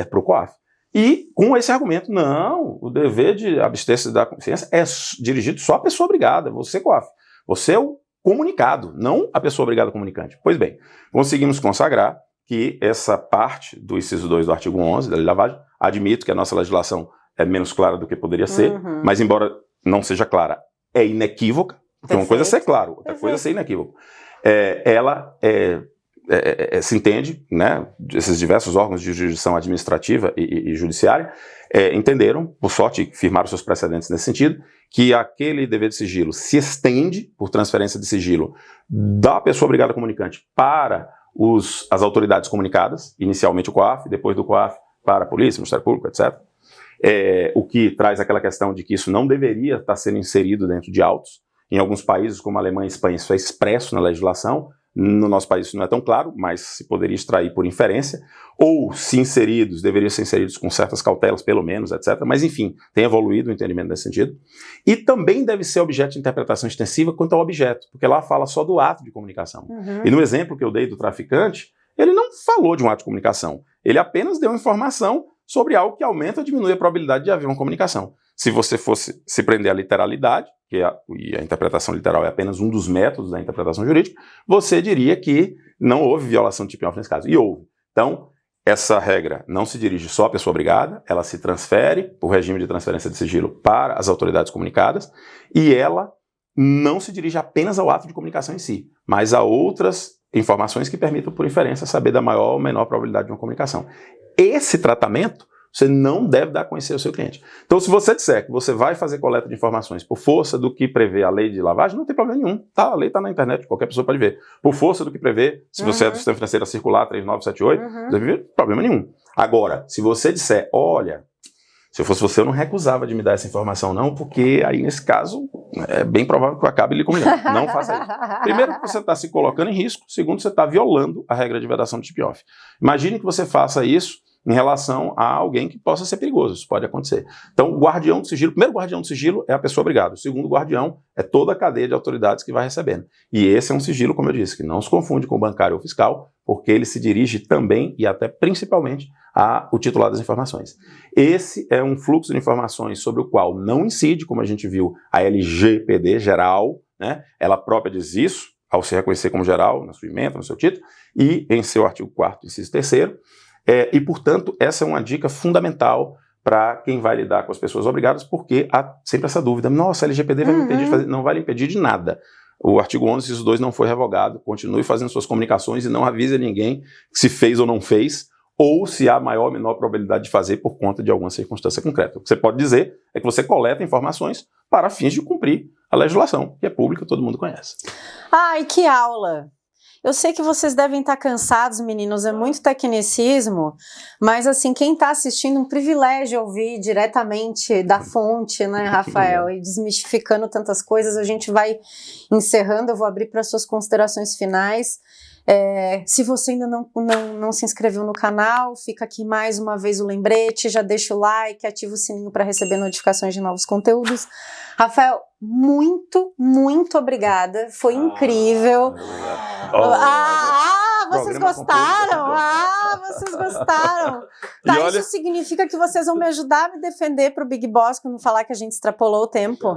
para o COAF. E com esse argumento, não, o dever de abster-se da consciência é dirigido só à pessoa obrigada, você, COAF. Você é o comunicado, não a pessoa obrigada comunicante. Pois bem, conseguimos consagrar que essa parte do inciso 2 do artigo 11 da Lei de Lavagem, admito que a nossa legislação é menos clara do que poderia ser, mas embora não seja clara, é inequívoca, porque uma coisa é ser claro, outra coisa é ser inequívoco. Ela se entende, né, esses diversos órgãos de jurisdição administrativa e judiciária entenderam, por sorte, firmaram seus precedentes nesse sentido, que aquele dever de sigilo se estende por transferência de sigilo da pessoa obrigada comunicante para as autoridades comunicadas, inicialmente o COAF, depois do COAF para a polícia, Ministério Público, etc. O que traz aquela questão de que isso não deveria estar sendo inserido dentro de autos. Em alguns países, como a Alemanha e a Espanha, isso é expresso na legislação. No nosso país isso não é tão claro, mas se poderia extrair por inferência, ou se inseridos, deveriam ser inseridos com certas cautelas, pelo menos, etc. Mas enfim, tem evoluído o entendimento nesse sentido. E também deve ser objeto de interpretação extensiva quanto ao objeto, porque lá fala só do ato de comunicação. E no exemplo que eu dei do traficante, ele não falou de um ato de comunicação, ele apenas deu informação sobre algo que aumenta ou diminui a probabilidade de haver uma comunicação. Se você fosse se prender à literalidade, e a interpretação literal é apenas um dos métodos da interpretação jurídica, você diria que não houve violação de tipo nesse caso. E houve. Então, essa regra não se dirige só à pessoa obrigada, ela se transfere, por regime de transferência de sigilo, para as autoridades comunicadas, e ela não se dirige apenas ao ato de comunicação em si, mas a outras informações que permitam, por inferência, saber da maior ou menor probabilidade de uma comunicação. Esse tratamento você não deve dar a conhecer ao seu cliente. Então, se você disser que você vai fazer coleta de informações por força do que prevê a lei de lavagem, não tem problema nenhum. A lei está na internet, qualquer pessoa pode ver. Por força do que prevê, se você é do Sistema Financeiro Circular 3978, não tem problema nenhum. Agora, se você disser, olha, se eu fosse você, eu não recusava de me dar essa informação não, porque aí, nesse caso, é bem provável que eu acabe lhe comunicando. Não faça isso. Primeiro, você está se colocando em risco. Segundo, você está violando a regra de vedação de tip-off. Imagine que você faça isso em relação a alguém que possa ser perigoso, isso pode acontecer. Então, o guardião do sigilo, o primeiro guardião do sigilo é a pessoa obrigada, o segundo guardião é toda a cadeia de autoridades que vai recebendo. E esse é um sigilo, como eu disse, que não se confunde com o bancário ou fiscal, porque ele se dirige também e até principalmente ao titular das informações. Esse é um fluxo de informações sobre o qual não incide, como a gente viu, a LGPD geral, né? Ela própria diz isso, ao se reconhecer como geral, na sua ementa, no seu título, e em seu artigo 4º, inciso 3º, e, portanto, essa é uma dica fundamental para quem vai lidar com as pessoas obrigadas, porque há sempre essa dúvida. Nossa, a LGPD vai me impedir de fazer. Não vai lhe impedir de nada. O artigo 11, inciso 2 não foi revogado. Continue fazendo suas comunicações e não avise a ninguém se fez ou não fez, ou se há maior ou menor probabilidade de fazer por conta de alguma circunstância concreta. O que você pode dizer é que você coleta informações para fins de cumprir a legislação, que é pública, todo mundo conhece. Ai, que aula! Eu sei que vocês devem estar cansados, meninos, é muito tecnicismo, mas assim, quem está assistindo, um privilégio ouvir diretamente da fonte, né, Rafael, e desmistificando tantas coisas. A gente vai encerrando, eu vou abrir para suas considerações finais. Se você ainda não se inscreveu no canal, fica aqui mais uma vez o lembrete, já deixa o like, ativa o sininho para receber notificações de novos conteúdos. Rafael, muito, muito obrigada, foi incrível. Vocês gostaram? Vocês gostaram. Tá, olha, isso significa que vocês vão me ajudar a me defender pro Big Boss quando falar que a gente extrapolou o tempo.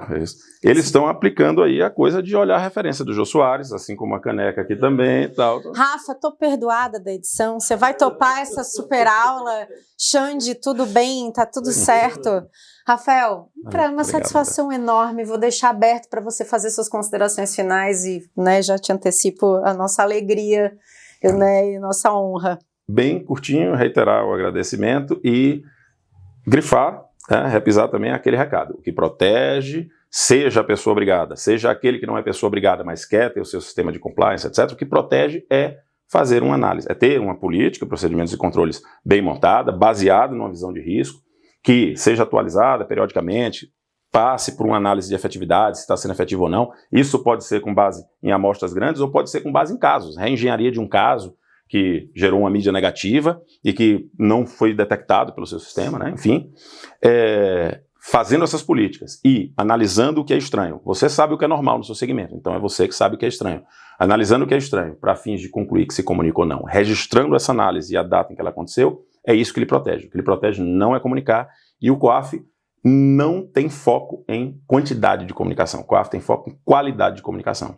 Eles estão aplicando aí a coisa de olhar a referência do Jô Soares, assim como a caneca aqui também e tal. Rafa, tô perdoada da edição. Você vai topar essa super aula? Xande, tudo bem? Tá tudo certo? Rafael, uma satisfação enorme. Vou deixar aberto para você fazer suas considerações finais e, né, já te antecipo a nossa alegria, né, e nossa honra. Bem curtinho, reiterar o agradecimento e grifar, repisar também aquele recado. O que protege, seja a pessoa obrigada, seja aquele que não é pessoa obrigada, mas quer ter o seu sistema de compliance, etc. O que protege é fazer uma análise, é ter uma política, procedimentos e controles bem montada, baseado numa visão de risco, que seja atualizada periodicamente, passe por uma análise de efetividade, se está sendo efetivo ou não. Isso pode ser com base em amostras grandes ou pode ser com base em casos. Reengenharia de um caso que gerou uma mídia negativa e que não foi detectado pelo seu sistema, né? Enfim, fazendo essas políticas e analisando o que é estranho. Você sabe o que é normal no seu segmento, então é você que sabe o que é estranho. Analisando o que é estranho para fins de concluir que se comunica ou não, registrando essa análise e a data em que ela aconteceu, é isso que ele protege. O que ele protege não é comunicar, e o COAF não tem foco em quantidade de comunicação. O COAF tem foco em qualidade de comunicação.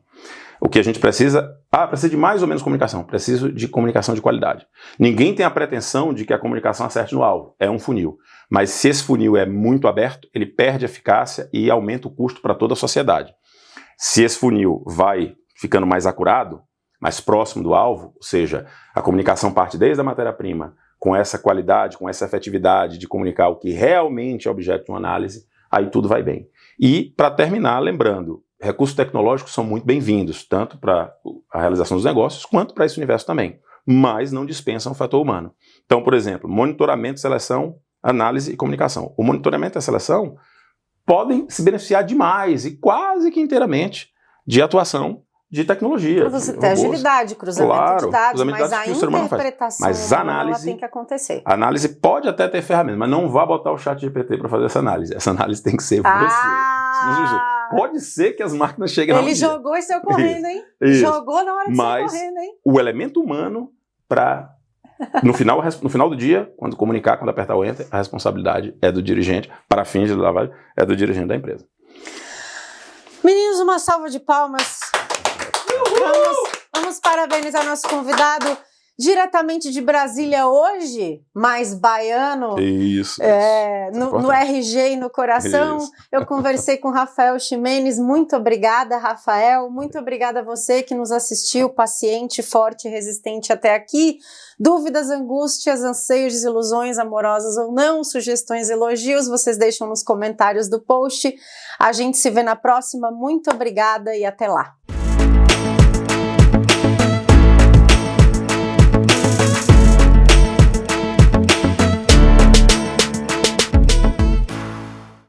O que a gente precisa... precisa de mais ou menos comunicação. Preciso de comunicação de qualidade. Ninguém tem a pretensão de que a comunicação acerte no alvo. É um funil. Mas se esse funil é muito aberto, ele perde eficácia e aumenta o custo para toda a sociedade. Se esse funil vai ficando mais acurado, mais próximo do alvo, ou seja, a comunicação parte desde a matéria-prima, com essa qualidade, com essa efetividade de comunicar o que realmente é objeto de uma análise, aí tudo vai bem. E, para terminar, lembrando, recursos tecnológicos são muito bem-vindos, tanto para a realização dos negócios, quanto para esse universo também, mas não dispensam o fator humano. Então, por exemplo, monitoramento, seleção, análise e comunicação. O monitoramento e a seleção podem se beneficiar demais e quase que inteiramente de atuação de tecnologia. Para você ter agilidade, cruzamento de dados, mas a interpretação ela tem que acontecer. A análise pode até ter ferramentas, mas não vá botar o ChatGPT para fazer essa análise. Essa análise tem que ser você. Pode ser que as máquinas cheguem lá. Ele jogou e saiu correndo, hein? Isso. Jogou na hora que saiu correndo, hein? O elemento humano para... No final do dia, quando comunicar, quando apertar o Enter, a responsabilidade é do dirigente, para fins de lavagem, é do dirigente da empresa. Meninos, uma salva de palmas. Vamos parabenizar nosso convidado diretamente de Brasília hoje, mais baiano. Isso. No RG e no coração. Isso. Eu conversei com Rafael Ximenes. Muito obrigada, Rafael. Muito obrigada a você que nos assistiu, paciente, forte e resistente até aqui. Dúvidas, angústias, anseios, desilusões amorosas ou não, sugestões, elogios, vocês deixam nos comentários do post. A gente se vê na próxima. Muito obrigada e até lá.